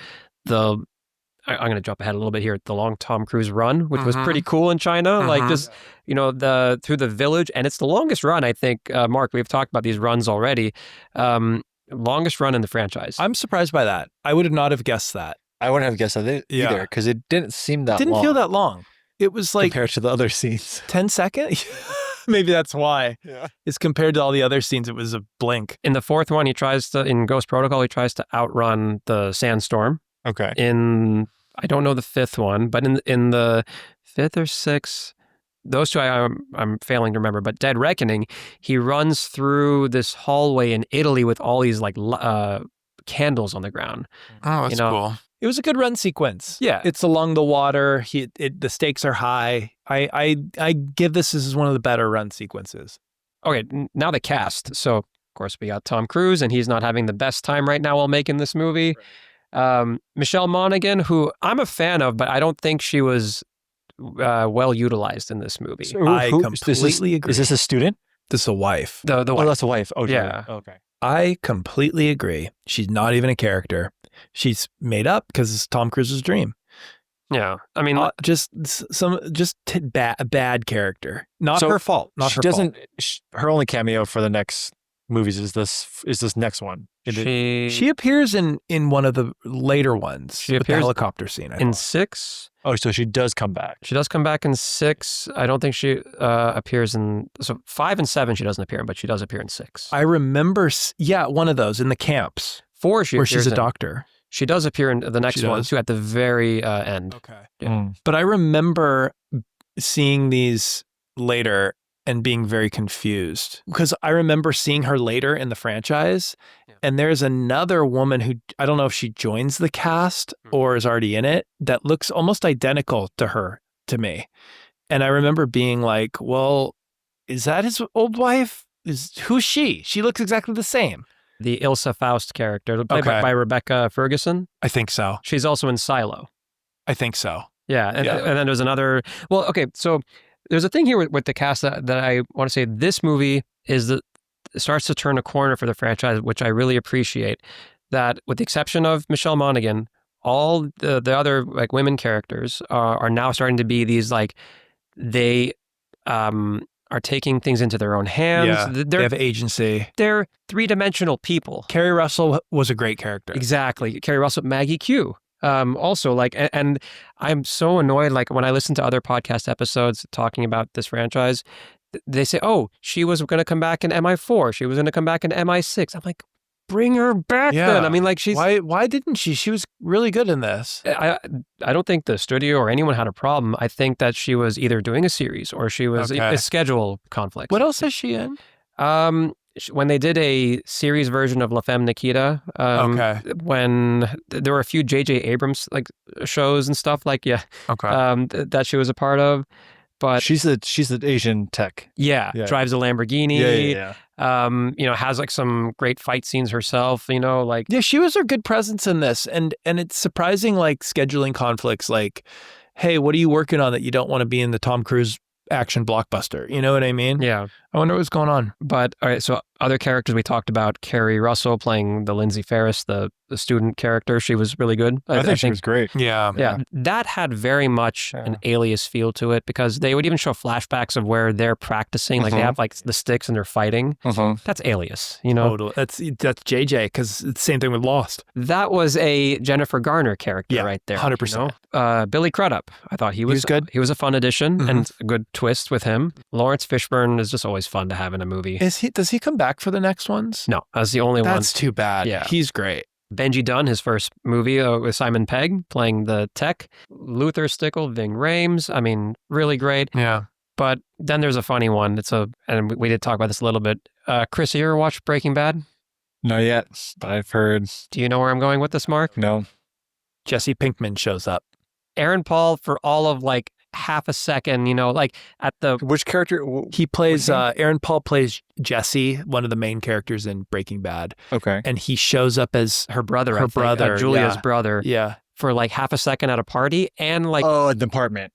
I'm going to jump ahead a little bit here. The long Tom Cruise run, which was pretty cool in China, like just, through the village. And it's the longest run, I think, Mark, we've talked about these runs already. Longest run in the franchise. I'm surprised by that. I would not have guessed that. I wouldn't have guessed that either because it didn't seem that long. It didn't feel that long. It was like compared to the other scenes. 10 seconds? Maybe that's why. Yeah. It's compared to all the other scenes, it was a blink. In the fourth one, in Ghost Protocol, he tries to outrun the sandstorm. Okay. I don't know the fifth one, but in the fifth or sixth, those two I'm failing to remember, but Dead Reckoning, he runs through this hallway in Italy with all these like candles on the ground. Oh, that's cool. It was a good run sequence. Yeah. It's along the water. The stakes are high. I give this as one of the better run sequences. Okay, now the cast. So, of course, we got Tom Cruise, and he's not having the best time right now while making this movie. Right. Michelle Monaghan, who I'm a fan of, but I don't think she was well utilized in this movie. So I completely agree. Is this a student? This is a wife. The wife. Oh, that's a wife. Oh, yeah. Okay. I completely agree. She's not even a character. She's made up because it's Tom Cruise's dream. Yeah, I mean, a bad character. Not her fault. Not her fault. Her only cameo for the next movies is this next one. She appears in one of the later ones. She appears the helicopter scene in 6. Oh, so she does come back. She does come back in 6. I don't think she appears in 5 and 7. She doesn't appear in, but she does appear in 6. I remember. Yeah, one of those in the camps. 4. Where she's a doctor. She does appear in the next one too at the very end. Okay. Yeah. But I remember seeing these later and being very confused because I remember seeing her later in the franchise, and there's another woman who I don't know if she joins the cast or is already in it that looks almost identical to her to me. And I remember being like, well, is that his old wife? Who's she? She looks exactly the same. The Ilsa Faust character, played by Rebecca Ferguson. I think so. She's also in Silo. I think so. Yeah, and then there's another. Well, okay, so there's a thing here with the cast that I want to say. This movie starts to turn a corner for the franchise, which I really appreciate. That, with the exception of Michelle Monaghan, all the other like women characters are now starting to be these like they are taking things into their own hands. Yeah, they have agency. They're three-dimensional people. Keri Russell was a great character. Exactly. Keri Russell, Maggie Q. Also, like, and I'm so annoyed, like, when I listen to other podcast episodes talking about this franchise, they say, oh, she was going to come back in MI4. She was going to come back in MI6. I'm like, bring her back then. I mean, like, she's... Why didn't she? She was really good in this. I don't think the studio or anyone had a problem. I think that she was either doing a series or she was a schedule conflict. What else is she in? When they did a series version of La Femme Nikita, when there were a few J.J. Abrams like shows and stuff that she was a part of. But she's the Asian tech. Yeah, drives a Lamborghini. Yeah. Has like some great fight scenes herself. She was a good presence in this, and it's surprising, like scheduling conflicts. Like, hey, what are you working on that you don't want to be in the Tom Cruise action blockbuster? You know what I mean? Yeah. I wonder what's going on. But all right, so other characters we talked about, Keri Russell playing the Lindsay Ferris, the student character. She was really good. I think she was great. Yeah. That had very much an Alias feel to it because they would even show flashbacks of where they're practicing. Like they have like the sticks and they're fighting. That's Alias, Totally. That's JJ because it's the same thing with Lost. That was a Jennifer Garner character right there. 100%. Billy Crudup. I thought he was good. He was a fun addition and a good twist with him. Laurence Fishburne is just always fun to have in a movie. Does he come back for the next ones? No, that's the only one. That's too bad. Yeah. He's great. Benji Dunn, his first movie with Simon Pegg playing the tech. Luther Stickle, Ving Rhames. I mean, really great. Yeah. But then there's a funny one. And we did talk about this a little bit. Chris, you ever watched Breaking Bad? Not yet, but I've heard. Do you know where I'm going with this, Mark? No. Jesse Pinkman shows up. Aaron Paul for all of like half a second, like at the... Which character? He plays, Aaron Paul plays Jesse, one of the main characters in Breaking Bad. Okay. And he shows up as her brother, Julia's brother. Yeah. For like half a second at a party and like... Oh, the apartment.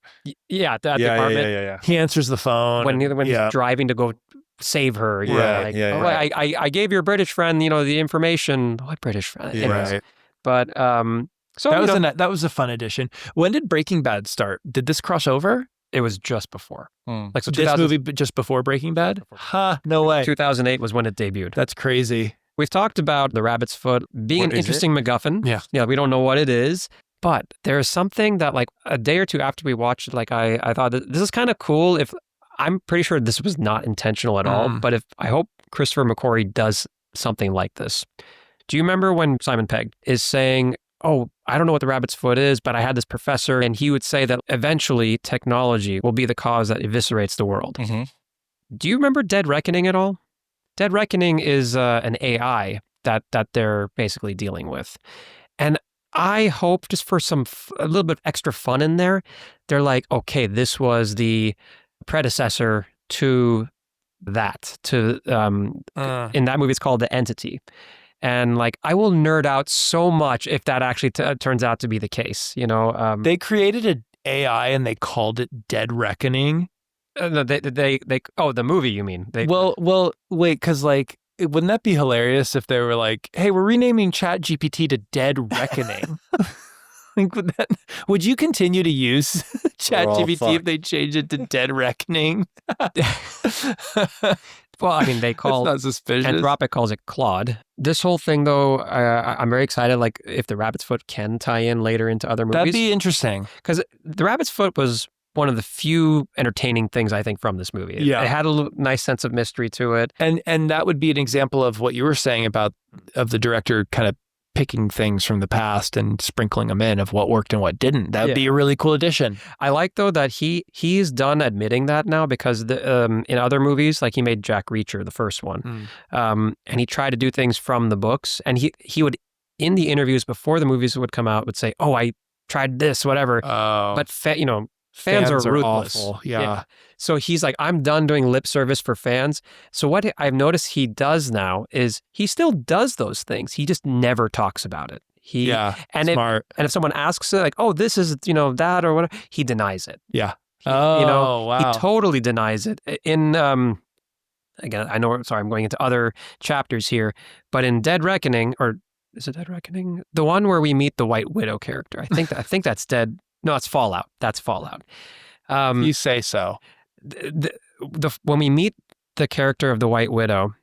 Yeah, that apartment. Yeah. He answers the phone. When he's driving to go save her. I gave your British friend, the information. What British friend? Yeah. Right. But... So that was a fun addition. When did Breaking Bad start? Did this cross over? It was just before. Like so this movie just before Breaking Bad? No way. 2008 was when it debuted. That's crazy. We've talked about the Rabbit's Foot being an interesting MacGuffin. Yeah, we don't know what it is. But there's something that like a day or two after we watched it, like I thought that this is kind of cool. If I'm pretty sure this was not intentional at all, but I hope Christopher McQuarrie does something like this. Do you remember when Simon Pegg is saying, oh, I don't know what the rabbit's foot is, but I had this professor and he would say that eventually technology will be the cause that eviscerates the world. Do you remember Dead Reckoning at all? Dead Reckoning is an AI that they're basically dealing with. And I hope just for a little bit of extra fun in there, they're like, okay, this was the predecessor to that. In that movie, it's called The Entity. And like, I will nerd out so much if that actually turns out to be the case. You know, they created an AI and they called it Dead Reckoning. The movie, you mean? Well, wait, because like, wouldn't that be hilarious if they were like, hey, we're renaming ChatGPT to Dead Reckoning? Like, would you continue to use ChatGPT if they changed it to Dead Reckoning? Well, I mean, they call not suspicious. Anthropic calls it Claude. This whole thing, though, I'm very excited. Like, if the rabbit's foot can tie in later into other movies, that'd be interesting. Because the rabbit's foot was one of the few entertaining things I think from this movie. It had a nice sense of mystery to it, and that would be an example of what you were saying about the director kind of picking things from the past and sprinkling them in of what worked and what didn't. That would be a really cool addition. I like, though, that he's done admitting that now, because in other movies, like he made Jack Reacher, the first one, and he tried to do things from the books, and he would, in the interviews before the movies would come out, would say, oh, I tried this, whatever. But fans are ruthless. Awful. Yeah. So he's like, I'm done doing lip service for fans. So what I've noticed he does now is he still does those things. He just never talks about it. Smart. And if someone asks it, like, oh, this is, that or whatever, he denies it. Yeah. Wow. He totally denies it. In, again, I'm going into other chapters here, but in Dead Reckoning, or is it Dead Reckoning? The one where we meet the White Widow character. I think that's Dead. No, it's Fallout. That's Fallout. You say so. When we meet the character of the White Widow,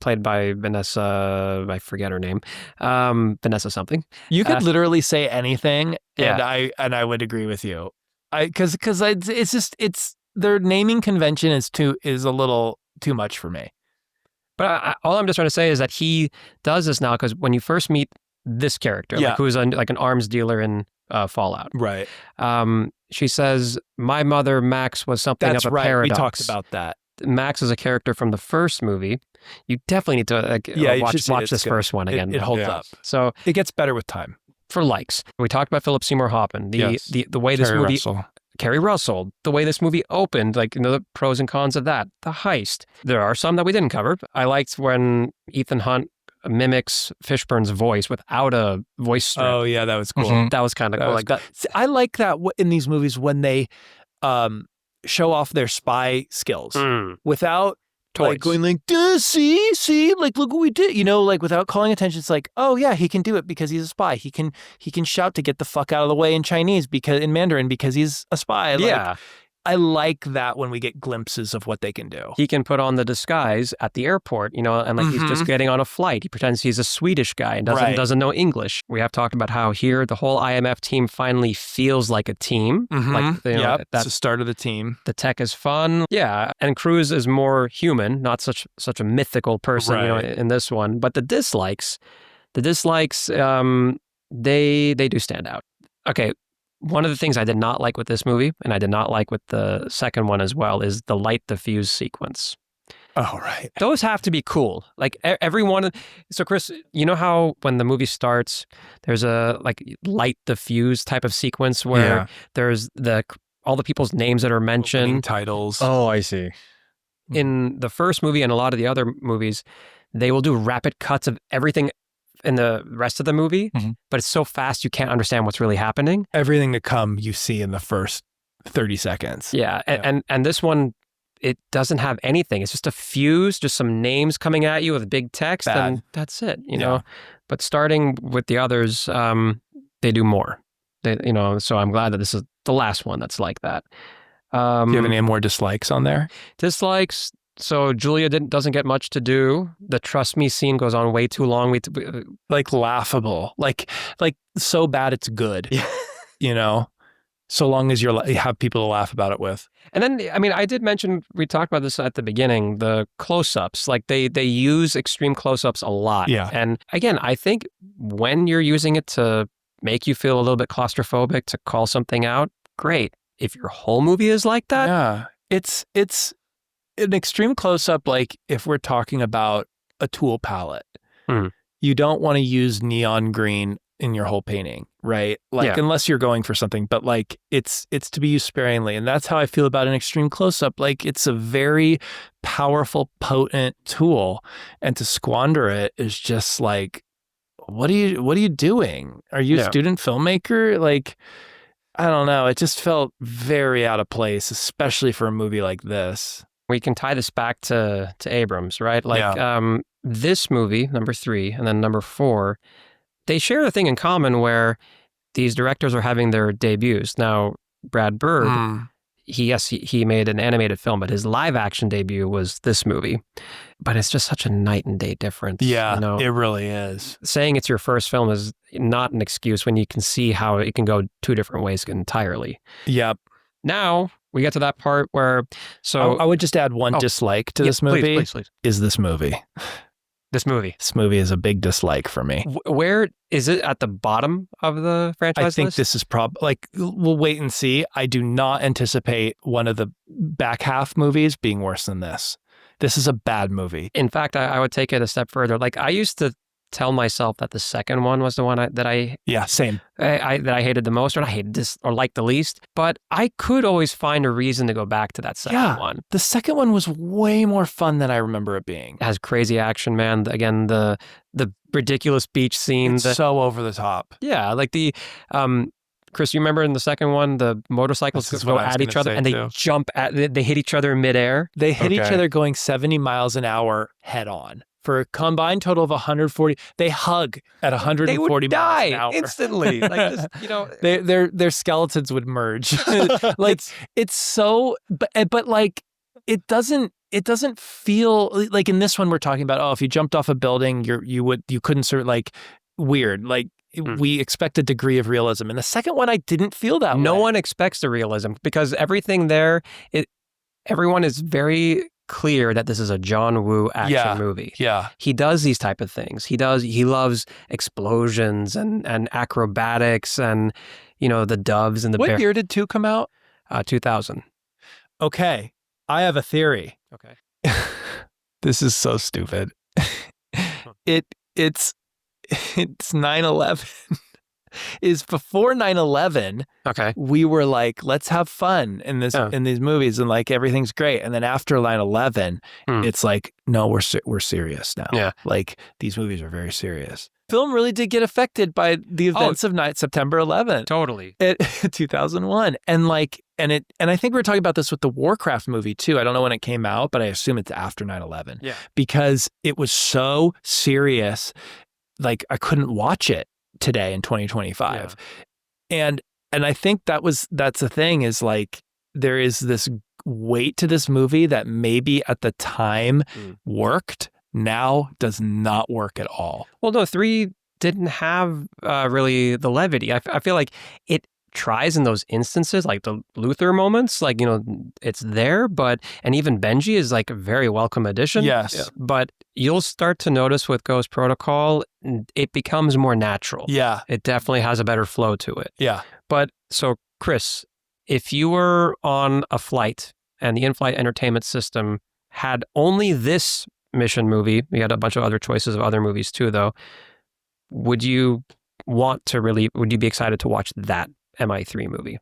played by Vanessa, I forget her name, Vanessa something. You could literally say anything, and I would agree with you. Because it's their naming convention is a little too much for me. But all I'm just trying to say is that he does this now, because when you first meet this character, like who's like an arms dealer in Fallout. Right. She says, my mother, Max, was something of a paradox. We talked about that. Max is a character from the first movie. You definitely need to watch this first one again. It holds up. So it gets better with time. For likes. We talked about Philip Seymour Hoffman. The way this movie... Keri Russell, the way this movie opened, like, the pros and cons of that. The heist. There are some that we didn't cover. I liked when Ethan Hunt mimics Fishburne's voice without a voice strip. Oh yeah, that was cool. That was kind of cool. Like that. I like that in these movies when they show off their spy skills without like going like, see, like, look what we did, like, without calling attention. It's like, oh yeah, he can do it because he's a spy. He can shout to get the fuck out of the way in Mandarin because he's a spy. Yeah. I like that when we get glimpses of what they can do. He can put on the disguise at the airport, and like he's just getting on a flight. He pretends he's a Swedish guy and doesn't know English. We have talked about how here the whole IMF team finally feels like a team. Like, that's the start of the team. The tech is fun. Yeah. And Cruise is more human, not such a mythical person, in this one. But the dislikes, they do stand out. Okay. One of the things I did not like with this movie, and I did not like with the second one as well, is the light the fuse sequence. Oh, right. Those have to be cool. Like everyone. So Chris, you know how when the movie starts, there's a like light the fuse type of sequence where there's all the people's names that are mentioned. Opening titles. Oh, I see. In the first movie and a lot of the other movies, they will do rapid cuts of everything in the rest of the movie, but it's so fast you can't understand what's really happening. Everything to come you see in the first 30 seconds. Yeah. And this one, it doesn't have anything. It's just a fuse, just some names coming at you with big text, and that's it, know. But starting with the others, they do more. So I'm glad that this is the last one that's like that. Do you have any more dislikes on there? Dislikes, So Julia doesn't get much to do. The trust me scene goes on way too long. Like laughable, like so bad it's good. Yeah. You know, so long as you have people to laugh about it with. And then, I mean, I did mention, we talked about this at the beginning, the close-ups. Like they use extreme close-ups a lot. Yeah. And again, I think when you're using it to make you feel a little bit claustrophobic, to call something out, great. If your whole movie is like that. Yeah. It's an extreme close-up, like if we're talking about a Tool palette, you don't want to use neon green in your whole painting, right? Like unless you're going for something, but like it's to be used sparingly. And that's how I feel about an extreme close-up. Like it's a very powerful, potent tool, and to squander it is just like, what are you doing? Are you a student filmmaker? Like, I don't know. It just felt very out of place, especially for a movie like this. We can tie this back to Abrams, right? Like this movie, number 3, and then number 4, they share a thing in common where these directors are having their debuts. Now, Brad Bird, he made an animated film, but his live action debut was this movie. But it's just such a night and day difference. Yeah, you know? It really is. Saying it's your first film is not an excuse when you can see how it can go 2 different ways entirely. Yep. Now we get to that part where, I would just add one dislike to this movie. Please. Is this movie. This movie is a big dislike for me. Where is it at the bottom of the franchise I think list? this is we'll wait and see. I do not anticipate one of the back half movies being worse than this. This is a bad movie. In fact, I would take it a step further. Like I used to tell myself that the second one was the one that I hated the most, or I hated this or liked the least. But I could always find a reason to go back to that second one. The second one was way more fun than I remember it being. It has crazy action, man. Again, the ridiculous beach scene. It's so over the top. Yeah, like the Chris, you remember in the second one, the motorcycles go at each other and they hit each other in midair. They hit each other going 70 miles an hour head on. For a combined total of 140, they hug at 140 they would miles an hour. Die instantly. Like just, you know, their skeletons would merge. Like it's so, but like it doesn't feel like in this one we're talking about. Oh, if you jumped off a building, you couldn't sort of like weird like. We expect a degree of realism. In the second one, I didn't feel that way. No one expects the realism because everything there, everyone is very clear that this is a John Woo action movie. Yeah. He does these type of things. He loves explosions and acrobatics and, you know, the doves and the What year did 2 come out? 2000. Okay. I have a theory. Okay. This is so stupid. It's 9/11. Is before 9/11. Okay. We were like, let's have fun in these movies and like everything's great. And then after 9/11, it's like, no, we're serious now. Yeah. Like these movies are very serious. Film really did get affected by the events of September 11th. Totally. 2001. And I think we were talking about this with the Warcraft movie too. I don't know when it came out, but I assume it's after 9/11. Yeah. Because it was so serious. Like I couldn't watch it today in 2025. Yeah. And I think that's the thing is like there is this weight to this movie that maybe at the time worked, now does not work at all. Well, no, 3 didn't have really the levity. I feel like it tries in those instances, like the Luther moments, like, you know, it's there, and even Benji is like a very welcome addition. Yes. Yeah. But you'll start to notice with Ghost Protocol, it becomes more natural. Yeah. It definitely has a better flow to it. Yeah. But so, Chris, if you were on a flight and the in-flight entertainment system had only this mission movie, we had a bunch of other choices of other movies too, though, would you be excited to watch that MI3 movie?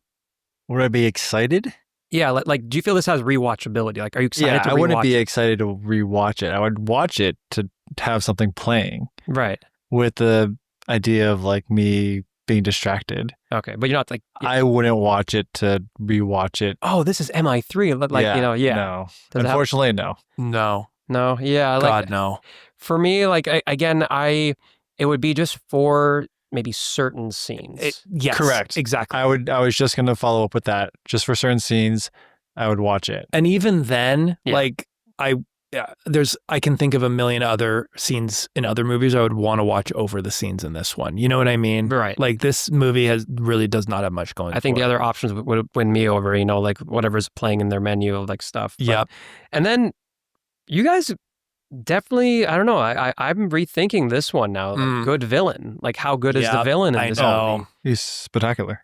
Would I be excited? Yeah, like do you feel this has rewatchability? Like, are you excited to rewatch it? I wouldn't be excited to rewatch it. I would watch it to have something playing. Right. With the idea of like me being distracted. Okay, but you're not like... I wouldn't watch it to rewatch it. Oh, this is MI3. Like, you know, No. Unfortunately, no. No. No, yeah. God, no. For me, like, it would be just for... maybe certain scenes. Yes, correct. Exactly. I was just going to follow up with that. Just for certain scenes, I would watch it. And even then, like I can think of a million other scenes in other movies I would want to watch over the scenes in this one. You know what I mean? Right. Like this movie really does not have much going on. I think the other options would win me over, like whatever's playing in their menu, like stuff. Yeah. And then you guys definitely, I don't know, I'm rethinking this one now. Like, good villain. Like how good is the villain in this movie? He's spectacular.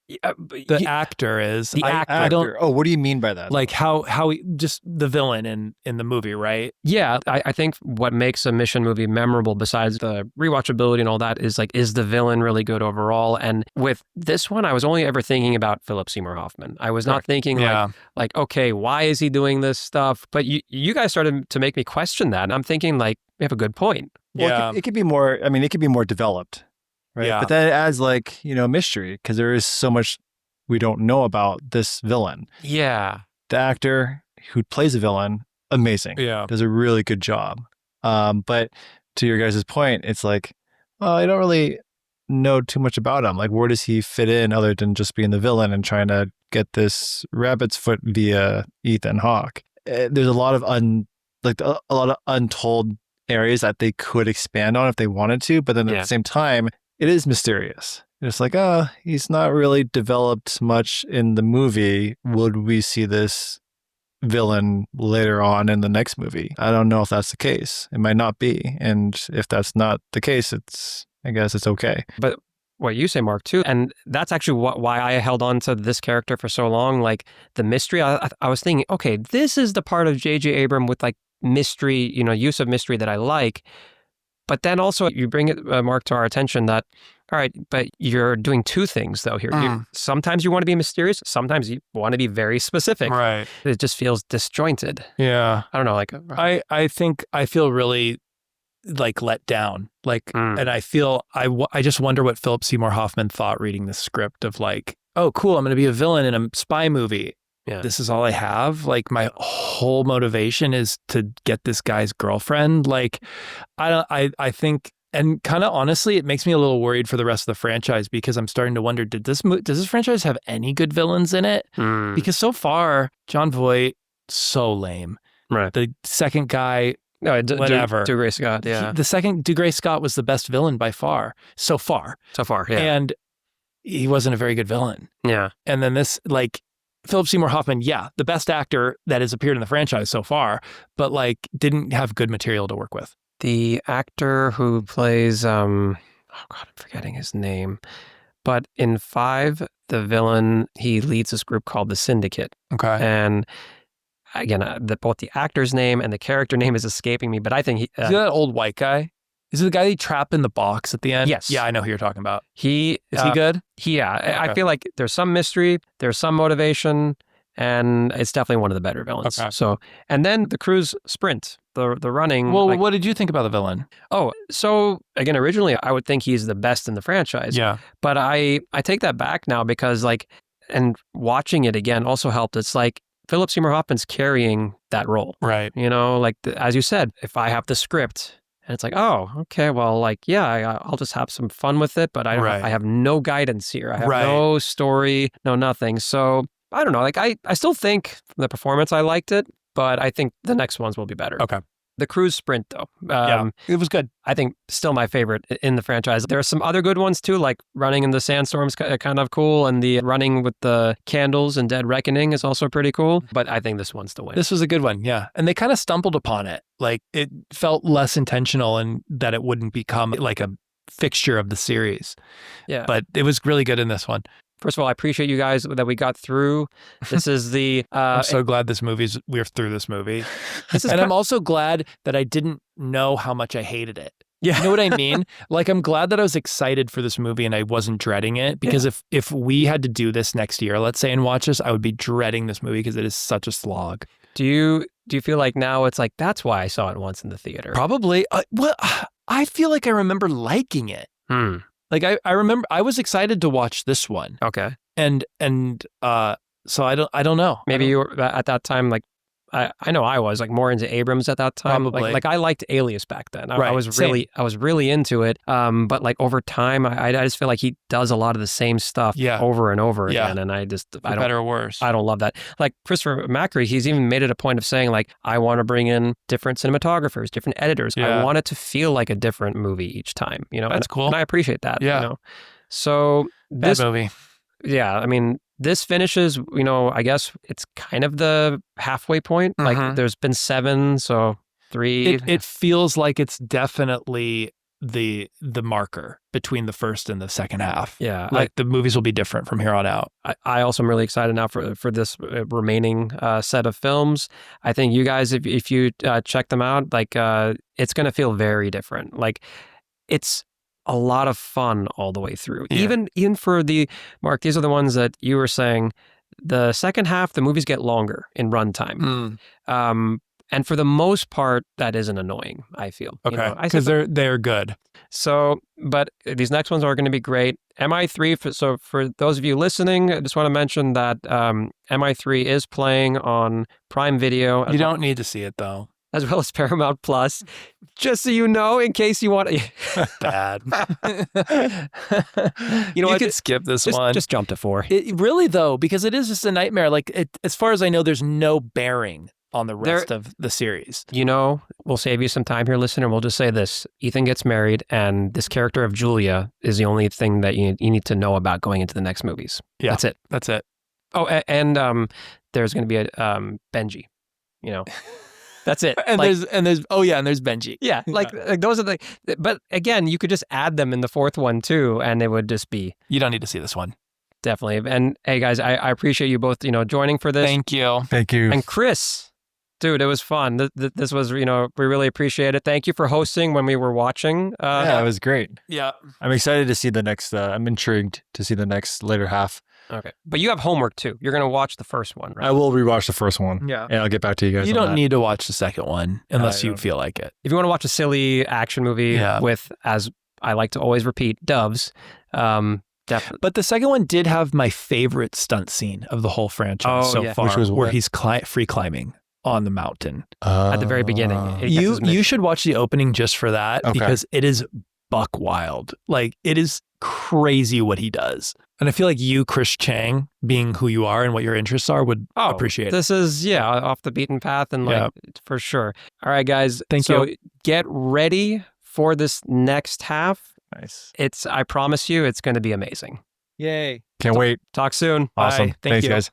The actor is the actor. I don't. Oh, what do you mean by that? Like how he, just the villain in the movie, right? Yeah, I think what makes a Mission movie memorable, besides the rewatchability and all that, is like, is the villain really good overall? And with this one, I was only ever thinking about Philip Seymour Hoffman. I was not thinking like, okay, why is he doing this stuff? But you guys started to make me question that, and I'm thinking like, we have a good point. Well, it could be more. I mean, it could be more developed. Right. Yeah. But that adds like, mystery, because there is so much we don't know about this villain. Yeah. The actor who plays a villain, amazing. Yeah. Does a really good job. But to your guys' point, it's like, well, I don't really know too much about him. Like, where does he fit in other than just being the villain and trying to get this rabbit's foot via Ethan Hawke? There's a lot of a lot of untold areas that they could expand on if they wanted to, but then at the same time, it is mysterious. It's like, he's not really developed much in the movie. Would we see this villain later on in the next movie? I don't know if that's the case. It might not be. And if that's not the case, I guess it's okay. But what you say, Mark, too, and that's actually why I held on to this character for so long. Like the mystery, I was thinking, okay, this is the part of J.J. Abrams with like mystery, use of mystery that I like. But then also you bring it, Mark, to our attention that, all right, but you're doing two things though here. Sometimes you want to be mysterious. Sometimes you want to be very specific. Right. It just feels disjointed. Yeah. I don't know. Like I think I feel really like let down. Like, and I feel I just wonder what Philip Seymour Hoffman thought reading the script of like, oh, cool, I'm going to be a villain in a spy movie. Yeah. This is all I have. Like my whole motivation is to get this guy's girlfriend. Like I think, and kind of honestly, it makes me a little worried for the rest of the franchise, because I'm starting to wonder, does this franchise have any good villains in it? Because so far, Jon Voight, so lame. Right. The second guy, whatever. Dougray Scott, yeah. The second Dougray Scott was the best villain by far. So far, yeah. And he wasn't a very good villain. Yeah. And then this, like, Philip Seymour Hoffman, the best actor that has appeared in the franchise so far, but like didn't have good material to work with. The actor who plays, oh God, I'm forgetting his name. But in 5, the villain, he leads this group called the Syndicate. Okay. And again, both the actor's name and the character name is escaping me, but I think he... is that old white guy? Is it the guy they trap in the box at the end? Yes. Yeah, I know who you're talking about. Is he good? Yeah. Okay. I feel like there's some mystery, there's some motivation, and it's definitely one of the better villains. Okay. So, and then the Cruise sprint, the running. Well, what did you think about the villain? Oh, so again, originally I would think he's the best in the franchise. Yeah. But I take that back now, because like, and watching it again also helped. It's like Philip Seymour Hoffman's carrying that role. Right. Like as you said, if I have the script, and it's like, oh, okay, well, like, yeah, I'll just have some fun with it, but I have no guidance here. I have no story, no nothing. So I don't know. Like, I still think the performance, I liked it, but I think the next ones will be better. Okay. The Cruise sprint, though. It was good. I think still my favorite in the franchise. There are some other good ones, too, like running in the sandstorm's kind of cool, and the running with the candles and Dead Reckoning is also pretty cool, but I think this one's the win. This was a good one, yeah. And they kind of stumbled upon it. Like, it felt less intentional, and that it wouldn't become like a fixture of the series. Yeah. But it was really good in this one. First of all, I appreciate you guys that we got through. This is the... I'm so glad we're through this movie. And I'm also glad that I didn't know how much I hated it. Yeah. You know what I mean? Like, I'm glad that I was excited for this movie and I wasn't dreading it, because if we had to do this next year, let's say, and watch this, I would be dreading this movie because it is such a slog. Do you feel like now it's like, that's why I saw it once in the theater? Probably. Well, I feel like I remember liking it. Like I remember I was excited to watch this one. Okay. And so I don't know. Maybe you were at that time like I know I was like more into Abrams at that time. Probably. Like I liked Alias back then. Right, I was really into it. But like over time, I just feel like he does a lot of the same stuff over and over again, and I don't, better or worse. I don't love that. Like Christopher McQuarrie, he's even made it a point of saying like, I want to bring in different cinematographers, different editors. I want it to feel like a different movie each time. You know, that's cool, and I appreciate that. Yeah. You know? So this movie. Yeah, I mean, this finishes, you know, I guess it's kind of the halfway point. Like there's been 7, so 3. It feels like it's definitely the marker between the first and the second half. Yeah. Like the movies will be different from here on out. I also am really excited now for this remaining set of films. I think you guys, if you check them out, like it's going to feel very different. Like it's a lot of fun all the way through. Yeah. Even for Mark, these are the ones that you were saying, the second half, the movies get longer in runtime. And for the most part, that isn't annoying, I feel. Okay, because they're good. So, but these next ones are going to be great. MI3, so for those of you listening, I just want to mention that MI3 is playing on Prime Video. You don't need to see it, though. As well as Paramount Plus, just so you know, in case you want to. Bad. You know, you could skip this one. Just jump to 4. It really, though, because it is just a nightmare. Like, as far as I know, there's no bearing on the rest of the series. You know, we'll save you some time here, listener. We'll just say this. Ethan gets married, and this character of Julia is the only thing that you need to know about going into the next movies. Yeah. That's it. That's it. Oh, and there's going to be a Benji, you know. That's it. And there's Benji. Yeah, like those are but again, you could just add them in the 4th one too, and it would just be. You don't need to see this one. Definitely. And hey guys, I appreciate you both, you know, joining for this. Thank you. Thank you. And Chris, dude, it was fun. This was, you know, we really appreciate it. Thank you for hosting when we were watching. Yeah, it was great. Yeah. I'm excited to see the next, I'm intrigued to see the next later half. Okay. But you have homework too. You're going to watch the first one, right? I will rewatch the first one. Yeah. And I'll get back to you guys. You don't need to watch the second one unless you feel like it. If you want to watch a silly action movie with, as I like to always repeat, doves, definitely. But the second one did have my favorite stunt scene of the whole franchise so far, which was where he's free climbing on the mountain. At the very beginning. You should watch the opening just for that because it is buck wild. Like, it is crazy what he does. And I feel like you, Chris Cheng, being who you are and what your interests are, would appreciate it. This is, off the beaten path and for sure. All right, guys. Thank you. Get ready for this next half. Nice. I promise you, it's going to be amazing. Yay. Can't wait. Talk soon. Awesome. Bye. Thank Thanks, you. guys.